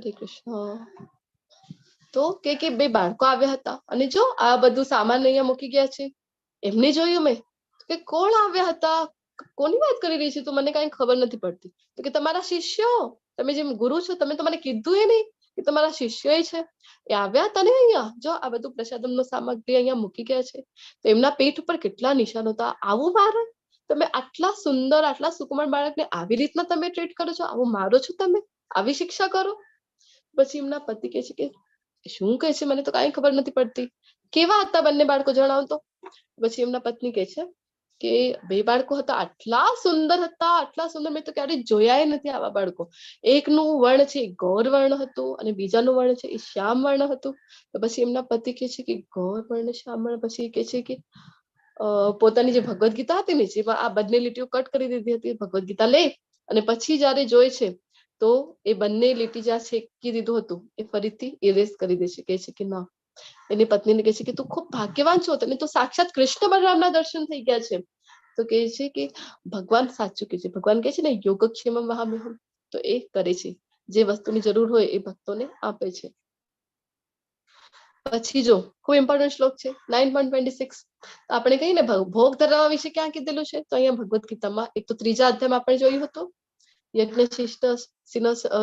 હરે કૃષ્ણ. તો કે બે બાળકો આવ્યા હતા અને જો આ બધું સામાન અહીંયા મૂકી ગયા છે. એમને જોયું મેં. કે કોણ આવ્યા હતા? કોની વાત કરી રહી છે તું? મને કઈ ખબર નથી પડતી. તો કે તમારા શિષ્યો, તમે જેમ ગુરુ છો તમે તો મને કીધું એ નહીં કે તમારા શિષ્યો છે, એ આવ્યા હતા ને અહીંયા. જો આ બધું પ્રસાદમનો સામગ્રી અહીંયા મૂકી ગયા છે. તો એમના પેટ ઉપર કેટલા નિશાન હતા. આવું મારે? તમે આટલા સુંદર આટલા સુકુમાર બાળકને આવી રીતના તમે ટ્રીટ કરો છો? આવું મારો છો તમે? આવી શિક્ષા કરો? પછી એમના પતિ કહે છે કે શું કહે છે? મને તો કઈ ખબર નથી પડતી. કેવા હતા બંને બાળકો? જણાવો તો. પછી એમના પત્ની કહે છે કે બે બાળકો હતા, આટલા સુંદર હતા, આટલા સુંદર, મેં તો ક્યારેય જોયા નથી આવા બાળકો. એકનું વર્ણ છે એ ગૌર વર્ણ હતું અને બીજાનું વર્ણ છે એ શ્યામ વર્ણ હતું. તો પછી એમના પતિ કે છે કે ગૌર વર્ણ શ્યામ વર્ણ, પછી કે છે કે પોતાની જે ભગવદ્ ગીતા હતી ને જેમાં આ બંને લીટીઓ કટ કરી દીધી હતી, ભગવદ્ ગીતા લે અને પછી જયારે જોઈ છે તો એ બંને લીટી જ્યાં છેકી દીધું હતું એ ફરીથી ઇરેઝ કરી દે છે. કે છે કે ના, એની પત્નીને કહે છે કે તું ખૂબ ભાગ્યવાન છો, તને તો સાક્ષાત કૃષ્ણ બલરામના દર્શન થઈ ગયા છે. તો કહે છે કે ભગવાન સાચું કહે છે, ભગવાન કહે છે ને યોગક્ષેમમ વહામ્યહમ, તો એ કરે છે, જે વસ્તુની જરૂર હોય એ ભક્તોને આપે છે. પછી જો ખૂબ ઇમ્પોર્ટન્ટ શ્લોક છે 9.26. આપણે કહીએ ને ભોગ ધરાવવા વિશે ક્યાં કીધેલું છે, તો અહીંયા ભગવદ્ ગીતામાં એક તો 3જા અધ્યાયમાં આપણે જોયું હતું યજ્ઞ શિષ્ટ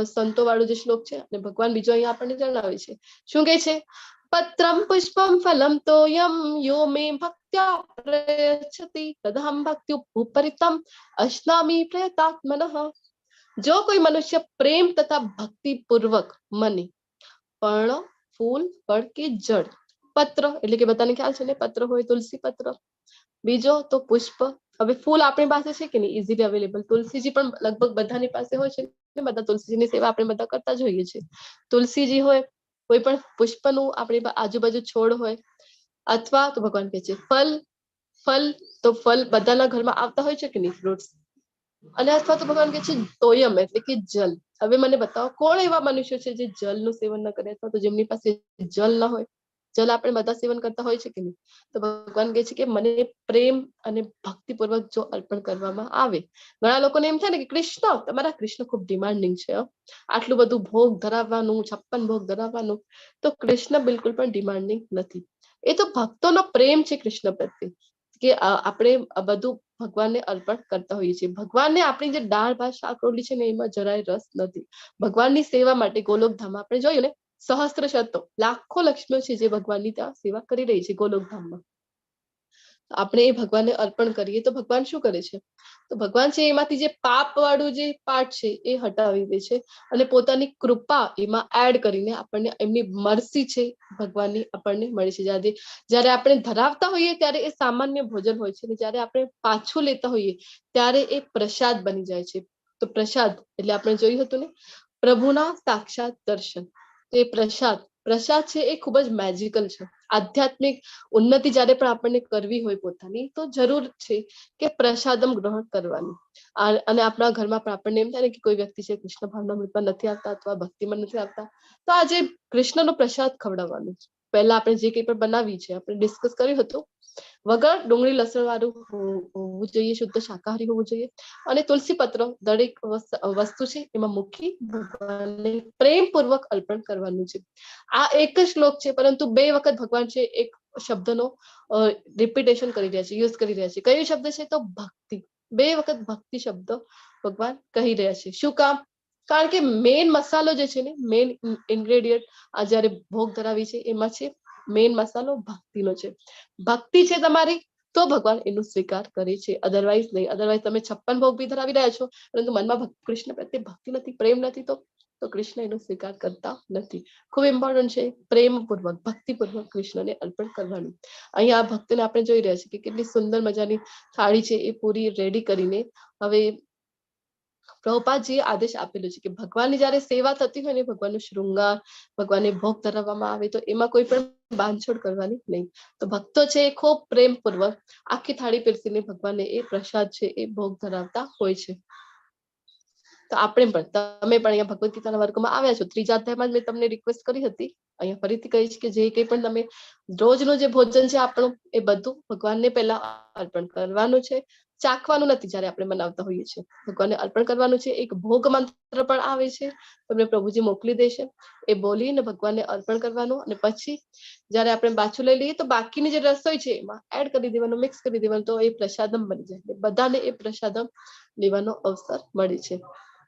સંતો વાળું જે શ્લોક છે, અને ભગવાન બીજો અહીંયા આપણને જણાવે છે. શું કહે છે? પત્રમ પુષ્પમ ફલમ તોયમ યો મે ભક્ત્યા પ્રયચ્છતિ તદહમ ભક્ત્યુપરીતમ અશ્નામી પ્રયતાત્મનઃ. જો કોઈ મનુષ્ય પ્રેમ તથા ભક્તિ પૂર્વક મને પર્ણ, ફૂલ, ફળ કે જળ, પત્ર એટલે કે બધાને ખ્યાલ છે ને, પત્ર હોય તુલસી પત્ર, બીજો તો પુષ્પ. હવે ફૂલ આપણી પાસે છે કે નહીં, ઇઝીલી અવેલેબલ. તુલસીજી પણ લગભગ બધાની પાસે હોય છે ને, બધા તુલસીજીની સેવા આપણે બધા કરતા જ હોઈએ છીએ. તુલસીજી હોય, કોઈ પણ પુષ્પનું આપણી આજુબાજુ છોડ હોય, અથવા તો ભગવાન કહે છે ફલ તો ફલ બધાના ઘરમાં આવતા હોય છે કે નહીં, ફ્રૂટ્સ, અને અથવા તો ભગવાન કહે છે તોયમ એટલે કે જલ. હવે મને બતાવો કોણ એવા મનુષ્યો છે જે જલનું સેવન ન કરે, અથવા તો જેમની પાસે જલ ન હોય. જલ આપણે બધા સેવન કરતા હોય છે કે નહીં, તો ભગવાન કહે છે કે મને પ્રેમ અને ભક્તિપૂર્વક જો અર્પણ કરવામાં આવે. ઘણા લોકોને એમ થાય ને કે કૃષ્ણ, તમારા કૃષ્ણ ખૂબ ડિમાન્ડિંગ છે, આટલું બધું ભોગ ધરાવવાનું, 56 ભોગ ધરાવવાનું. તો કૃષ્ણ બિલકુલ પણ ડિમાન્ડિંગ નથી. એ તો ભક્તોનો પ્રેમ છે કૃષ્ણ પ્રત્યે, કે આપણે બધું ભગવાનને અર્પણ કરતા હોઈએ છીએ. ભગવાનને આપણી જે દાળ ભાત શાક રોટલી છે ને એમાં જરાય રસ નથી. ભગવાનની સેવા માટે ગોલોકધામમાં આપણે જોયું ને, સહસ્ત્ર શતો લાખો લક્ષ્મીઓ છે જે ભગવાનની ત્યાં સેવા કરી રહી છે ગોલોકધામમાં. આપણે એ ભગવાનને અર્પણ કરીએ તો ભગવાન શું કરે છે? તો ભગવાન છે એમાંથી જે પાપ વાળું જે પાર્ટ છે એ હટાવી દે છે, અને પોતાની કૃપા એમાં એડ કરીને આપણને એમની મર્સી છે ભગવાનની આપણને મળે છે. જ્યારે આપણે ધરાવતા હોઈએ ત્યારે એ સામાન્ય ભોજન હોય છે, અને જ્યારે આપણે પાછું લેતા હોઈએ ત્યારે એ પ્રસાદ બની જાય છે. તો પ્રસાદ એટલે આપણે જોયું હતું ને, પ્રભુના સાક્ષાત દર્શન. તો એ પ્રસાદ છે એ ખૂબ જ મેજિકલ છે. આધ્યાત્મિક ઉન્નતિ જ્યારે પણ આપણને કરવી હોય પોતાની, તો જરૂર છે કે પ્રસાદમ ગ્રહણ કરવાનું. અને આપણા ઘરમાં પણ આપણને એમ થાય ને કે કોઈ વ્યક્તિ છે કૃષ્ણ ભાવનામૃતમાં નથી આવતા અથવા ભક્તિમાં નથી આવતા, તો આજે કૃષ્ણનો પ્રસાદ ખવડાવવાનું. પહેલા આપણે જે કંઈ પણ બનાવી છે આપણે ડિસ્કસ કર્યું હતું, વગર ડુંગળી લસણ વાળું હોવું જોઈએ, શુદ્ધ શાકાહારી હોવું જોઈએ, અને તુલસી પત્ર દરેક વસ્તુ છે એમાં મૂકી ભગવાનને પ્રેમપૂર્વક અર્પણ કરવાનું છે. આ એક જ શ્લોક છે, પરંતુ 2 વખત ભગવાન છે એક શબ્દનો રિપીટેશન કરી રહ્યા છે, યુઝ કરી રહ્યા છે. કયો શબ્દ છે? તો ભક્તિ. 2 વખત ભક્તિ શબ્દ ભગવાન કહી રહ્યા છે. શું કામ? કારણ કે મેઇન મસાલો જે છે ને, મેઇન ઇન્ગ્રેડિયન્ટ આ જયારે ભોગ ધરાવી છે એમાં છે મેઇન મસાલો ભક્તિનો છે. ભક્તિ છે તમારી તો ભગવાન એનું સ્વીકાર કરે છે, અધરવાઇઝ નહીં. અધરવાઇઝ તમે 56 ભોગ બી ધરાવી રહ્યા છો પરંતુ મનમાં કૃષ્ણ પ્રત્યે ભક્તિ નથી, પ્રેમ નથી, તો કૃષ્ણ એનો સ્વીકાર કરતા નથી. ખૂબ ઇમ્પોર્ટન્ટ છે પ્રેમપૂર્વક ભક્તિપૂર્વક કૃષ્ણને અર્પણ કરવાનું. અહીંયા આ ભક્તને આપણે જોઈ રહ્યા છીએ કે કેટલી સુંદર મજાની થાળી છે એ પૂરી રેડી કરીને હવે પ્રભુપાદજીએ આદેશ આપેલો છે કે ભગવાનની જયારે સેવા થતી હોય ને, ભગવાનનું શૃંગાર, ભગવાનને ભોગ ધરાવવામાં આવે તો એમાં કોઈ પણ બાંધછોડ કરવાની નહીં. તો ભક્તો છે એ ખૂબ પ્રેમપૂર્વક આખી થાળી પીરસીને ભગવાનને એ પ્રસાદ છે એ ભોગ ધરાવતા હોય છે. તો આપણે પણ, તમે પણ અહીંયા ભગવદ્ ગીતાના વર્ગમાં આવ્યા છો, 3જા અધ્યાયમાં મેં તમને રિક્વેસ્ટ કરી હતી, અહીંયા ફરીથી કહીશ કે જે કંઈ પણ તમે રોજનું જે ભોજન છે આપણું, એ બધું ભગવાનને પહેલા અર્પણ કરવાનું છે, ચાખવાનું નથી. જ્યારે આપણે બનાવતા હોઈએ છીએ ભગવાનને અર્પણ કરવાનું છે. એક ભોગ મંત્ર પણ આવે છે, તમને પ્રભુજી મોકલી દેશે, એ બોલીને ભગવાનને અર્પણ કરવાનું. અને પછી જ્યારે આપણે પાછું લઈ લઈએ તો બાકીની જે રસોઈ છે એમાં એડ કરી દેવાનું, મિક્સ કરી દેવાનું, તો એ પ્રસાદમ બની જાય. બધાને એ પ્રસાદમ લેવાનો અવસર મળે છે.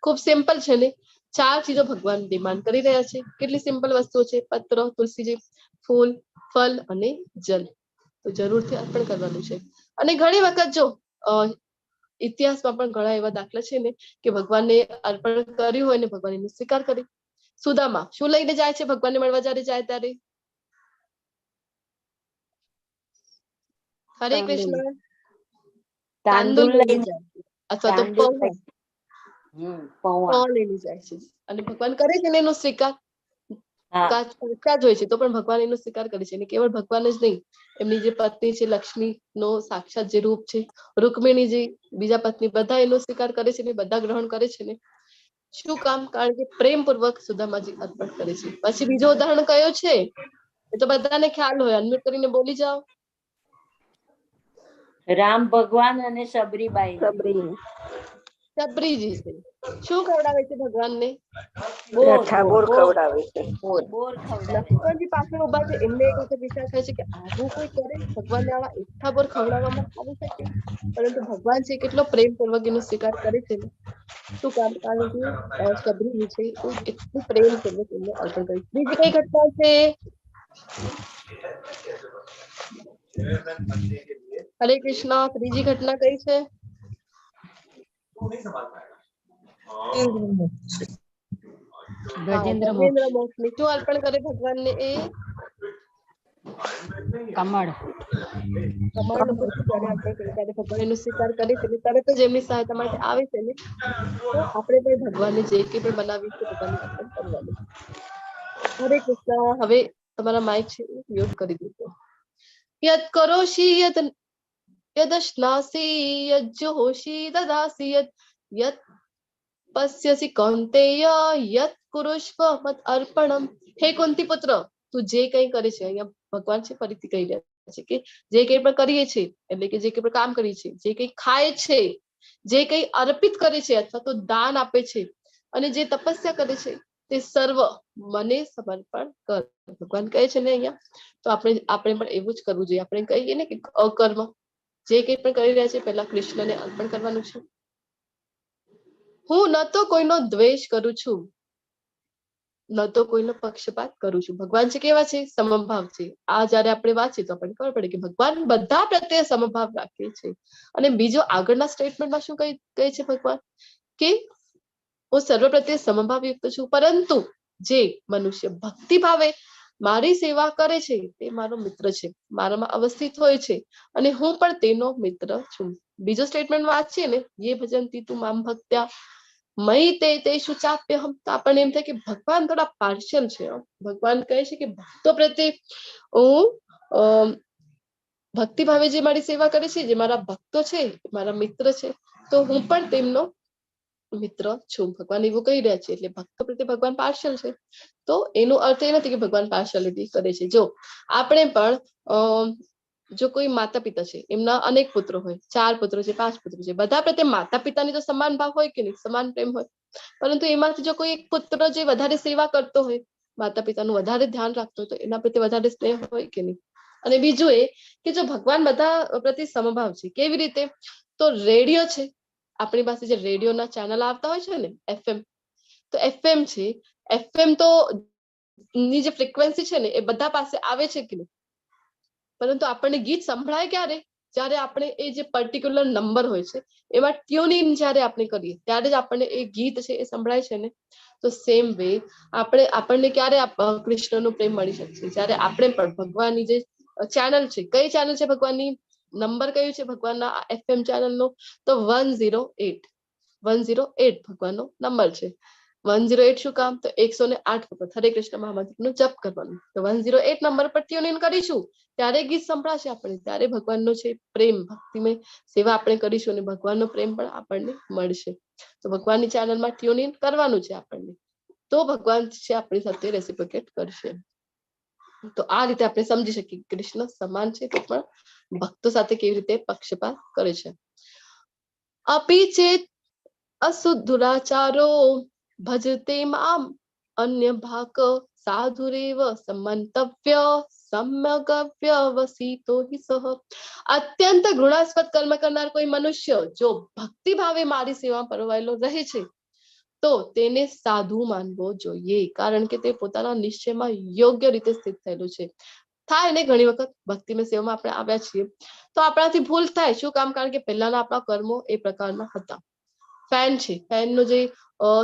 ખૂબ સિમ્પલ છે ને, 4 ચીજો ભગવાન ડિમાન્ડ કરી રહ્યા છે. કેટલી સિમ્પલ વસ્તુઓ છે? પત્ર, તુલસીજી, ફૂલ, ફલ અને જલ. તો જરૂરથી અર્પણ કરવાનું છે. અને ઘણી વખત જો ઇતિહાસમાં પણ ઘણા એવા દાખલા છે ને કે ભગવાનને અર્પણ કર્યું હોય ને ભગવાન એનો સ્વીકાર કરી. સુદામા શું લઈને જાય છે ભગવાનને મળવા જ્યારે જાય ત્યારે? હરે કૃષ્ણ. તાંદુલ લઈને લઈને જાય છે અથવા તો તાંદુલ પૌવા પૌવા પૌવા લઈને જાય છે અને ભગવાન કરે છે ને એનો સ્વીકાર. હા કાચા જ હોય છે તો પણ ભગવાન એનો સ્વીકાર કરે છે અને કેવળ ભગવાન જ નહીં, એમની જે પત્ની છે લક્ષ્મી નો સાક્ષાત જે રૂપ છે, રૂકમિણીજી બીજા પત્ની બધા એનો સ્વીકાર કરે છે ને બધા ગ્રહણ કરે છે ને. શું કામ? કારણ કે પ્રેમ પૂર્વક સુદામાજી અર્પણ કરે છે. પછી બીજો ઉદાહરણ કયો છે એ તો બધાને ખ્યાલ હોય, અનમ્યુટ કરીને બોલી જાઓ. રામ ભગવાન અને સબરીબાઈ સબરી સબરીજી છે. શું ખવડાવે છે ભગવાનને? બોર ખવડાવે છે. બોર ખવડાવે લક્ષ્મણજી પાછળ ઉભા છે, એમને એક વખત વિચાર થાય છે કે આવું કોઈ કરે, ભગવાનને આવા એકઠા બોર ખવડાવવામાં આવી શકે? પરંતુ ભગવાન છે કેટલો પ્રેમપૂર્વક એનો સ્વીકાર કરે છે ને. શું કામ? કારણ કે સબરીજી છે એ એટલું પ્રેમપૂર્વક એમને અર્પણ કરે છે. બીજી કઈ ઘટના છે? હરે કૃષ્ણ. ત્રીજી ઘટના કઈ છે? ગજેન્દ્ર મોક્ષ ગજેન્દ્ર મોક્ષની. શું અર્પણ કરે ભગવાનને એ? કમળ. કમળનું પુષ્પ જ્યારે અર્પણ કરે ત્યારે ભગવાન એનો સ્વીકાર કરે છે અને તરત જ એમની સહાયતા માટે આવે છે ને. તો આપણે પણ ભગવાનને જે કંઈ પણ બનાવીએ છીએ ભગવાનને અર્પણ કરવાનું. હરે કૃષ્ણ. હવે તમારા માઇક છે મ્યુટ કરી દીધો. યત કરોષી યદશ્નાસી યજ્જોષી દદાસી યત પશ્યસી કૌંતેય યત કુરુષ્વ મત અર્પણમ. હે કુંતી પુત્ર, તું જે કંઈ કરે છે, અહીંયા ભગવાન છે ફરીથી કહી રહ્યા છે કે જે કંઈ પણ કરીએ છીએ એટલે કે જે કંઈ પણ કામ કરીએ છીએ, જે કંઈ ખાય છે, જે કંઈ અર્પિત કરે છે અથવા તો દાન આપે છે અને જે તપસ્યા કરે છે તે સર્વ મને સમર્પણ કર. ભગવાન કહે છે ને અહીંયા, તો આપણે પણ એવું જ કરવું જોઈએ. આપણે કહીએ ને કે અકર્મ, જે કંઈ પણ કરી રહ્યા છે પહેલા કૃષ્ણને અર્પણ કરવાનું છે. હું ન તો કોઈનો દ્વેષ કરું છું, ન તો કોઈનો પક્ષપાત કરું છું. ભગવાન છે કેવા છે? સમભાવ છે. આ જયારે આપણે વાંચીએ તો આપણને ખબર પડે કે ભગવાન બધા પ્રત્યે સમભાવ રાખે છે. અને બીજો આગળના સ્ટેટમેન્ટમાં શું કહે છે ભગવાન? કે હું સર્વ પ્રત્યે સમભાવયુક્ત છું, પરંતુ જે મનુષ્ય ભક્તિ ભાવે મારી સેવા કરે છે તે મારો મિત્ર છે, મારામાં અવસ્થિત હોય છે અને હું પણ તેનો મિત્ર છું. બીજો સ્ટેટમેન્ટ વાંચીએ ને, યે ભજન્તિ તું મામ ભક્ત્યા મયી તે શું ચાપ્યહમ. તો આપણને એમ થાય કે ભગવાન થોડા પાર્શિયલ છે. ભગવાન કહે છે કે ભક્તો પ્રત્યે હું ભક્તિ ભાવે જે મારી સેવા કરે છે, જે મારા ભક્તો છે, મારા મિત્ર છે, તો હું પણ તેમનો મિત્ર છું. ભગવાન એવું કહી રહ્યા છે. એટલે ભક્તો પ્રત્યે ભગવાન પાર્શિયલ છે. તો એનો અર્થ એ નથી કે ભગવાન પાર્શિયાલિટી કરે છે. જો આપણે પણ જો કોઈ માતા પિતા છે, એમના અનેક પુત્રો હોય, 4 પુત્રો છે, 5 પુત્રો છે, બધા પ્રત્યે માતા પિતાની તો સમાન ભાવ હોય કે નહીં, સમાન પ્રેમ હોય. પરંતુ એમાંથી જો કોઈ એક પુત્ર જે વધારે સેવા કરતો હોય, માતા પિતાનું વધારે ધ્યાન રાખતો હોય, તો એના પ્રત્યે વધારે સ્નેહ હોય કે નહીં. અને બીજું એ કે જો ભગવાન બધા પ્રત્યે સમભાવ છે, કેવી રીતે? તો રેડિયો છે, આપણી પાસે જે રેડિયોના ચેનલ આવતા હોય છે ને, FM, તો FM છે, FM તો ની જે ફ્રીક્વન્સી છે ને એ બધા પાસે આવે છે કે નહીં. પરંતુ આપણને ગીત સંભળાય ક્યારે? જ્યારે આપણે એ જે પર્ટિક્યુલર નંબર હોય છે એમાં ટ્યુન ઇન જ્યારે આપણે કરીએ ત્યારે જ આપણને એ ગીત છે એ સંભળાય છે ને. તો સેમ વે આપણને ક્યારે કૃષ્ણનો પ્રેમ મળી શકશે? જ્યારે આપણે પણ ભગવાનની જે ચેનલ છે, કઈ ચેનલ છે ભગવાનની, નંબર કયું છે ભગવાનના FM ચેનલનો? તો 108 ભગવાનનો નંબર છે. 108 શું કામ? તો 108 વખત હરે કૃષ્ણ મહામંત્રનો જપ કરવાનું. તો 108 નંબર પર ટ્યુન ઇન કરીશું ત્યારે ગીત સંભળાશે આપણે, ત્યારે ભગવાનનો છે પ્રેમ, ભક્તિમય સેવા આપણે કરીશું અને ભગવાનનો પ્રેમ પણ આપણને મળશે. તો ભગવાનની ચેનલમાં ટ્યુન ઇન કરવાનું છે આપણને, તો ભગવાન છે આપણી સાથે રેસિપ્રોકેટ કરશે. તો આ રીતે આપણે સમજી શકીએ કૃષ્ણ સમાન છે તો પણ ભક્તો સાથે કેવી રીતે પક્ષપાત કરે છે. અપી ચેત અસુદુરાચારો ભજતે મામ અન્ય ભાગ સાધુરેવ સમંતવ્ય સમ્યગવ્ય વસીતો હિ સહ. અત્યંત ઘૃણાસ્પદ કર્મ કરનાર કોઈ મનુષ્ય જો ભક્તિ ભાવે મારી સેવા પરવાયેલો રહે છે તો તેને સાધુ માનવો જોઈએ, કારણ કે તે પોતાના નિશ્ચયમાં યોગ્ય રીતે સ્થિત થયેલું છે. થાય ને ઘણી વખત ભક્તિમય સેવામાં આપણે આવ્યા છીએ તો આપણાથી ભૂલ થાય. શું કામ? કારણ કે પહેલાના આપણા કર્મો એ પ્રકારના હતા. ફેન છે, ફેનનો જે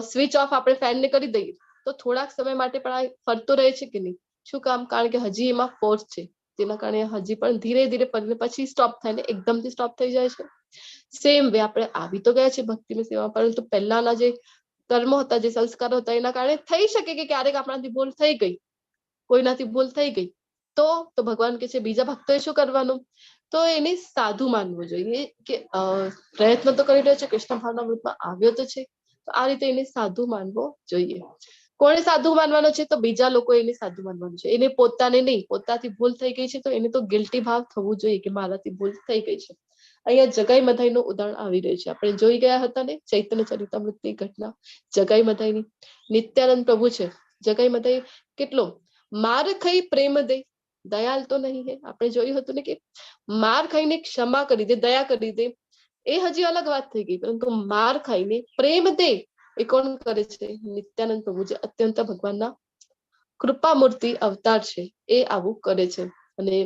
સ્વિચ ઓફ આપણે ફેનને કરી દઈએ તો થોડાક સમય માટે પણ આ ફરતો રહે છે કે નહીં? શું કામ? કારણ કે હજી એમાં ફોર્સ છે, તેના કારણે હજી પણ ધીરે ધીરે પછી સ્ટોપ થાય ને એકદમથી સ્ટોપ થઈ જાય છે. સેમ વે આપણે આવી તો ગયા છે ભક્તિની સેવા, પરંતુ પહેલાના જે કર્મો હતા, જે સંસ્કારો હતા, એના કારણે થઈ શકે કે ક્યારેક આપણાથી ભૂલ થઈ ગઈ, કોઈનાથી ભૂલ થઈ ગઈ, તો ભગવાન કે છે બીજા ભક્તોએ શું કરવાનું, તો એને સાધુ માનવું જોઈએ કે પ્રયત્ન તો કરી રહ્યો છે, કૃષ્ણ ભાવના વૃત્તમાં આવ્યો તો છે, તો આ રીતે એને સાધુ માનવો જોઈએ. કોને સાધુ માનવાનો છે, તો બીજા લોકો એને સાધુ માનવાનું છે, એને પોતાને નહીં. પોતાથી ભૂલ થઈ ગઈ છે તો એને તો ગિલ્ટી ભાવ થવું જોઈએ કે મારાથી ભૂલ થઈ ગઈ છે. અહીંયા જગાઈ મધાઈનું ઉદાહરણ આવી રહ્યું છે. આપણે જોઈ ગયા હતા ને ચૈતન્ય ચરિતામૃતની ઘટના, જગાઈ મધાઈની. નિત્યાનંદ પ્રભુ છે, જગાઈ મધાઈ કેટલો માર ખાઈ પ્રેમ દે, દયાલ તો નહીં હે. આપણે જોયું હતું ને કે માર ખાઈને ક્ષમા કરી દે, દયા કરી દે, એ હજી અલગ વાત થઈ ગઈ, પરંતુ માર ખાઈને પ્રેમ દે એ કોણ કરે છે? નિત્યાનંદ પ્રભુ, જે અત્યંત ભગવાનના કૃપામૂર્તિ અવતાર છે, એ આવું કરે છે. અને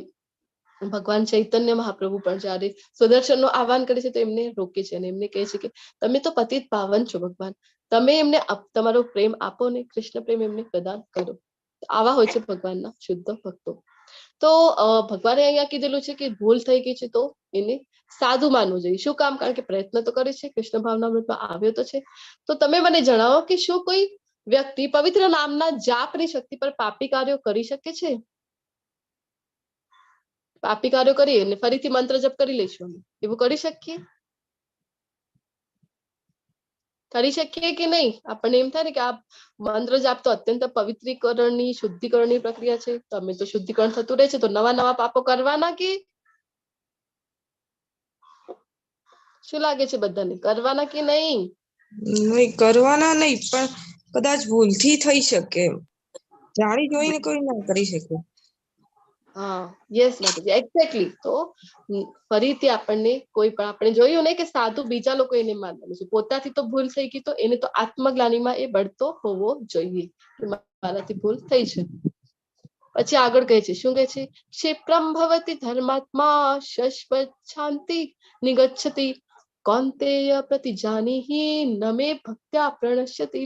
ભગવાન ચૈતન્ય મહાપ્રભુ પણ જયારે સુદર્શન નું આહવાન કરે છે તો એમને રોકે છે અને એમને કહે છે કે તમે તો પતિત પાવન છો ભગવાન, તમે એમને તમારો પ્રેમ આપો ને, કૃષ્ણ પ્રેમ એમને પ્રદાન કરો. આવા હોય છે ભગવાનના શુદ્ધ ભક્તો. તો ભગવાને અહીંયા કીધેલું છે કે ભૂલ થઈ ગઈ છે તો એને સાધુ માનવું જોઈએ. શું કામ? કારણ કે પ્રયત્ન તો કરે છે, કૃષ્ણ ભાવનામૃતમાં આવ્યો તો છે. તો તમે મને જણાવો કે શું કોઈ વ્યક્તિ પવિત્ર નામના જાપની શક્તિ પર પાપી કાર્યો કરી શકે છે? પાપી કાર્યો કરીએ ને ફરીથી મંત્ર જપ કરી લઈશું, એવું કરી શકીએ? કરી શકીએ કે નહીં? આપણને એમ થાય ને કે આ મંત્ર જાપ તો અત્યંત પવિત્રીકરણની, શુદ્ધિકરણની પ્રક્રિયા છે, તો અમે તો શુદ્ધિકરણ થતું રહે છે, તો નવા નવા પાપો કરવાના કે શું લાગે છે બધાને? કરવાના કે નહીં? નહીં, કરવાના નહીં, પણ કદાચ ભૂલથી થઈ શકે. જાણી જોઈને કોઈ ના કરી શકે. હા, યસ માતાજી, એક્ઝેક્ટલી. તો ફરીથી આપણને કોઈ પણ, આપણે જોયું ને કે સાધુ બીજા લોકો એને માનવાનું છે, પોતાથી તો ભૂલ થઈ ગઈ તો એને તો આત્મગ્લાનીમાં એ બળતો હોવો જોઈએ કે મારાથી ભૂલ થઈ છે. પછી આગળ કહે છે, શું કહે છે? ક્ષિપ્રમ ભવતિ ધર્માત્મા શશ્વત શાંતિ નિગચ્છતિ કૌંતેય પ્રતિજાનીહિ નમે ભક્ત્યા પ્રણશ્યતિ.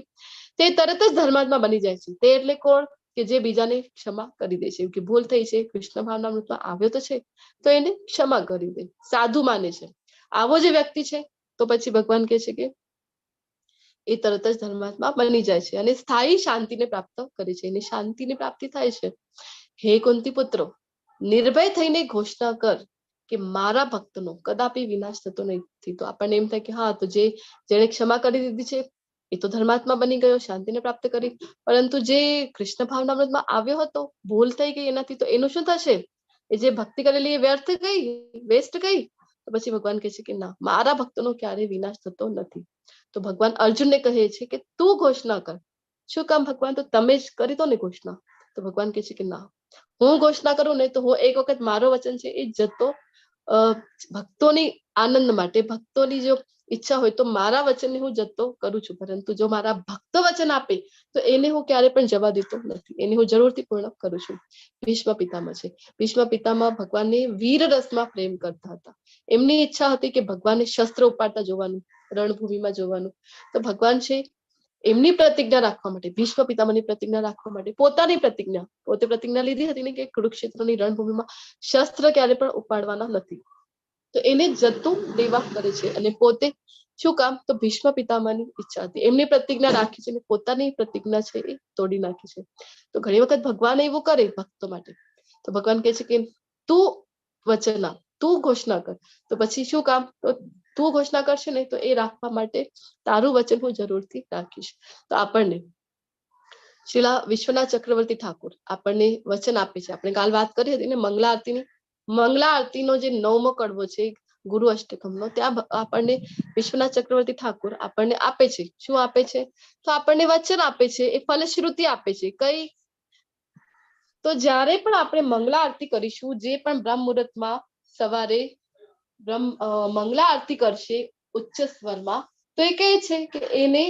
તે તરત જ ધર્માત્મા બની જાય છે. તે એટલે કોણ? કે જે બીજાને ક્ષમા કરી દે છે, કે ભૂલ થઈ છે, કૃષ્ણ ભાવનામૃતમાં આવ્યો તો છે, તો એને ક્ષમા કરી દે, સાધુ માને છે. આવો જે વ્યક્તિ છે તો પછી ભગવાન કહે છે કે એ તરત જ ધર્માત્મા બની જાય છે અને સ્થાયી શાંતિને પ્રાપ્ત કરે છે, એને શાંતિની પ્રાપ્તિ થાય છે. હે કુંતી પુત્રો, નિર્ભય થઈને ઘોષણા કર કે મારા ભક્તનો કદાપી વિનાશ થતો નથી. તો આપણને એમ થાય કે હા, તો જેને ક્ષમા કરી દીધી છે એ તો ધર્માત્મા બની ગયો, શાંતિને પ્રાપ્ત કરી, પરંતુ જે કૃષ્ણ ભાવનામૃતમાં આવ્યો હતો, ભૂલ થઈ ગઈ એનાથી, તો એનું શું થશે? એ જે ભક્તિ કરેલી એ વ્યર્થ ગઈ, વેસ્ટ ગઈ. તો પછી ભગવાન કહે છે કે ના, મારા ભક્તનો ક્યારેય વિનાશ થતો નથી. તો ભગવાન અર્જુનને કહે છે કે તું ઘોષણા કર. શું કામ ભગવાન? તો તમે જ કરી દો ને ઘોષણા. તો ભગવાન કહે છે કે ના, હું ઘોષણા કરું ને તો હું એક વખત મારો વચન છે એ જતો ભક્તોની આનંદ માટે, ભક્તોની જો ઈચ્છા હોય તો મારા વચનને હું જતો કરું છું, પરંતુ જો મારા ભક્તો વચન આપે તો એને હું ક્યારે પણ જવા દેતો નથી, એને હું જરૂરથી પૂર્ણ કરું છું. ભીષ્મ પિતામહ છે. ભીષ્મ પિતામહ ભગવાનને વીર રસમાં પ્રેમ કરતા હતા. એમની ઈચ્છા હતી કે ભગવાનને શસ્ત્ર ઉપાડતા જોવાનું, રણભૂમિમાં જોવાનું. તો ભગવાન છે એમની પ્રતિજ્ઞા રાખવા માટે, ભીષ્મ પિતામહની પ્રતિજ્ઞા રાખવા માટે, પોતાની પ્રતિજ્ઞા, પોતે પ્રતિજ્ઞા લીધી હતી ને કે કુરુક્ષેત્રની રણભૂમિમાં શસ્ત્ર ક્યારે પણ ઉપાડવાના નથી, તો એને જતું દેવા કરે છે. અને પોતે શું કામ? તો ભીષ્મ પિતામહની ઈચ્છા હતી, એમની પ્રતિજ્ઞા રાખી છે અને પોતાની પ્રતિજ્ઞા છે એ તોડી નાખી છે. તો ઘણી વખત ભગવાન એવું કરે ભક્તો માટે. તો ભગવાન કહે છે કે તું વચન આપ, તું ઘોષણા કર. તો પછી શું કામ? તો તું ઘોષણા કરશે ને તો એ રાખવા માટે તારું વચન હું જરૂરથી રાખીશ. તો આપણને શિલા વિશ્વનાથ ચક્રવર્તી ઠાકોર આપણને વચન આપે છે. આપણે કાલ વાત કરી હતી ને મંગલા આરતીની, મંગલા આરતીનો જે 9મો કડવો છે ગુરુ અષ્ટકમનો, ત્યાં આપણને વિશ્વનાથ ચક્રવર્તી ઠાકોર આપણને આપે છે. શું આપે છે? તો આપણને વચન આપે છે, એ ફલશ્રુતિ આપે છે. કઈ? તો જ્યારે પણ આપણે મંગલા આરતી કરીશું, જે પણ બ્રહ્મ મુહૂર્તમાં સવારે મંગલા આરતી કરશે ઉચ્ચ સ્વરમાં, તો એ કહે છે કે એને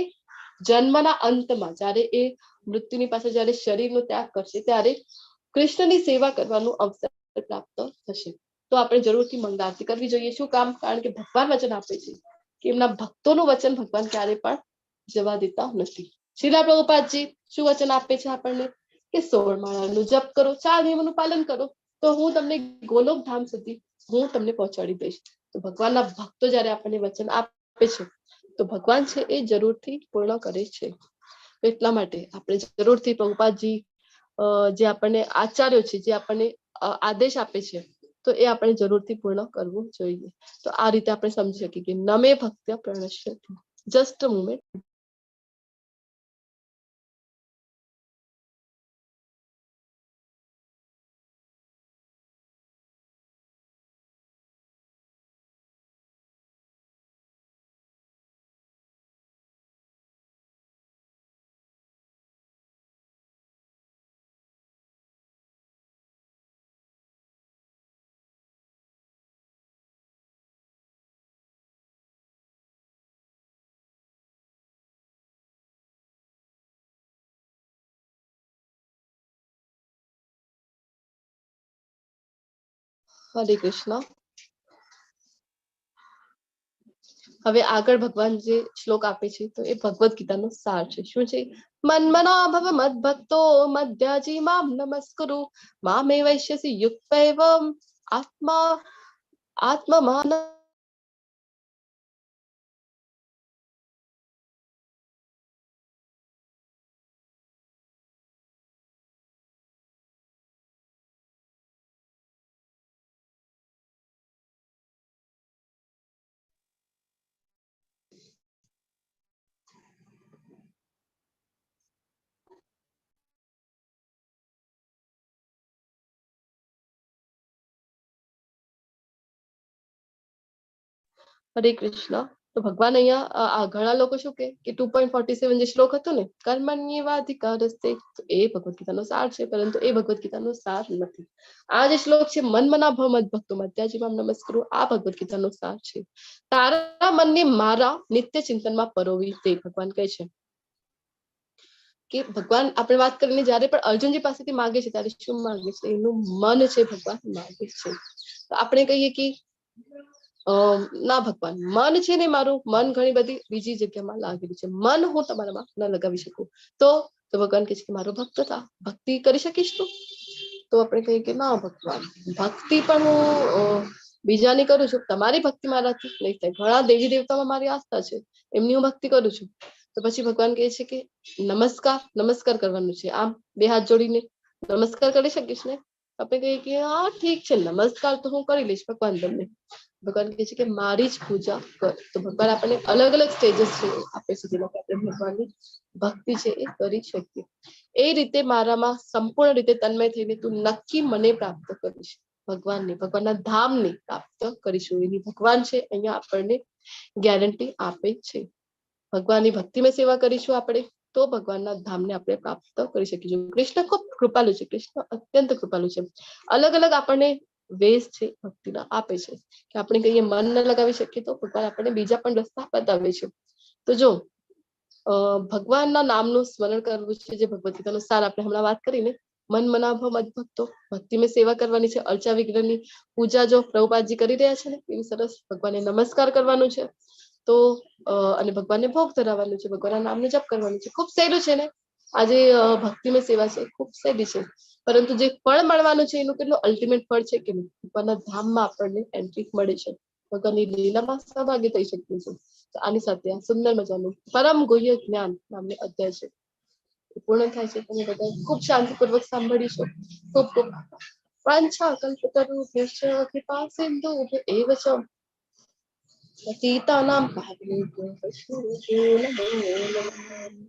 જન્મના અંતમાં, જ્યારે એ મૃત્યુની પાસે જ્યારે શરીરનો ત્યાગ કરશે, ત્યારે કૃષ્ણની સેવા કરવાનું અવસર પ્રાપ્ત થશે. તો આપણે જરૂરથી મંગલા આરતી કરવી જોઈએ. શું કામ? કારણ કે ભગવાન વચન આપે છે કે એમના ભક્તોનું વચન ભગવાન ક્યારે પણ જવા દેતા નથી. શ્રીલા પ્રભુપાદજી શું વચન આપે છે આપણને? કે 16 માળાનું જપ કરો, 4 નિયમોનું પાલન કરો. તો હું તમને ગોલોક ધામ સુધી હું તમને પહોંચાડી દઈશ. તો ભગવાનના ભક્તો જ્યારે આપણને વચન આપે છે તો ભગવાન છે એ જરૂરથી પૂર્ણ કરે છે. એટલા માટે આપણે જરૂરથી પ્રભુપાદજી જે આપણને આચાર્યો છે, જે આપણને આદેશ આપે છે, તો એ આપણે જરૂરથી પૂર્ણ કરવું જોઈએ. તો આ રીતે આપણે સમજી શકીએ કે નમે ભક્ત્યા પ્રણશ્યતિ. Just a moment. હરે કૃષ્ણ. હવે આગળ ભગવાન જે શ્લોક આપે છે તો એ ભગવદ ગીતાનો સાર છે. શું છે? મન્મના ભવ મદ્ભક્તો મધ્યાજી મામ નમસ્કુરુ મામે વૈશ્યસી યુક્તૈવ આત્મા આત્મમાન. હરે કૃષ્ણ. તો ભગવાન અહીંયા ઘણા લોકો શું કે 2.47 જે શ્લોક હતો ને, કર્મણ્યેવાધિકારસ્તે, તો એ ભગવદ ગીતાનો સાર છે, પરંતુ એ ભગવદ ગીતાનો સાર નથી. આ જે શ્લોક છે મન્મના ભવ મદ્ભક્તો મધ્યાજીમામ નમસ્કુરુ, આ ભગવદ ગીતાનો સાર છે. તારા મનને મારા નિત્ય ચિંતનમાં પરોવી દે. ભગવાન કહે છે કે ભગવાન આપણે વાત કરીને જયારે પણ અર્જુનજી પાસેથી માંગે છે ત્યારે શું માંગે છે? એનું મન છે ભગવાન માંગે છે. તો આપણે કહીએ કે ના ભગવાન, મન છે ને મારું મન ઘણી બધી બીજી જગ્યામાં લાગેલું છે, મન હું તમારામાં ન લગાવી શકું. તો ભગવાન કહે છે કે મારો ભક્ત થા, ભક્તિ કરી શકીશ તું? તો આપણે કહીએ કે ના ભગવાન, ભક્તિ પણ હું બીજાની કરું છું, તમારી ભક્તિ મારાથી નહીં થાય. ઘણા દેવી દેવતામાં મારી આસ્થા છે, એમની હું ભક્તિ કરું છું. તો પછી ભગવાન કહે છે કે નમસ્કાર કરવાનું છે. આમ બે હાથ જોડીને નમસ્કાર કરી શકીશ ને? આપણે કહીએ કે હા ઠીક છે, નમસ્કાર તો હું કરી લઈશ ભગવાન તમને. ભગવાન કહે છે કે મારી જ પૂજા કર. તો ભગવાન આપણને અલગ અલગ સ્ટેજીસ છે આપે છે, જેમાં આપણે ભગવાનની ભક્તિ છે એ કરી શકીએ. એ રીતે મારામાં સંપૂર્ણ રીતે તન્મય થઈને તું નક્કી મને પ્રાપ્ત કરીશ. ભગવાનના ધામને પ્રાપ્ત કરીશું, એની ભગવાન છે અહીંયા આપણને ગેરંટી આપે છે. ભગવાનની ભક્તિમય સેવા કરીશું આપણે તો ભગવાનના ધામને આપણે પ્રાપ્ત કરી શકીશું. કૃષ્ણ ખૂબ કૃપાલુ છે, કૃષ્ણ અત્યંત કૃપાલુ છે. અલગ અલગ આપણને વેશ છે ભક્તિના આપે છે કે આપણે કહીએ મન ન લગાવી શકીએ તો ભગવાન આપણને બીજા પણ રસ્તા બતાવે છે. તો જો ભગવાનના નામનું સ્મરણ કરવું છે, જે ભગવદ ગીતાનો સાર આપણે હમણાં વાત કરીને, મન મનાભવ મદ્ભક્તો, ભક્તિમય સેવા કરવાની છે. અર્ચા વિગ્રહની પૂજા જો પ્રભુપાદજી કરી રહ્યા છે ને એવી સરસ, ભગવાનને નમસ્કાર કરવાનું છે. તો અને ભગવાનને ભોગ ધરાવવાનું છે, ભગવાનના નામનો જપ કરવાનું છે. ખૂબ સહેલું છે ને આજે ભક્તિમય સેવા છે, ખૂબ સહેલી છે. પરંતુ જે ફળ મળવાનું છે એનું કેટલું અલ્ટિમેટ ફળ છે કે ભગવાનના ધામમાં આપણને એન્ટ્રી મળે છે, ભગવાનની લીલામાં સહભાગી થઈ શકીએ છીએ. તો આની સાથે આ સુંદર મજાનું પરમ ગુહ્ય જ્ઞાન નામની અધ્યાય છે પૂર્ણ થાય છે. તમે બધા ખૂબ શાંતિપૂર્વક સાંભળીશું. ખૂબ ખૂબ વાંછા કલ્પતરુભ્યશ્ચ કૃપા સિંધુભ્ય એવ ચ પતિતાનાં પાવનેભ્યો વૈષ્ણવેભ્યો નમો નમઃ.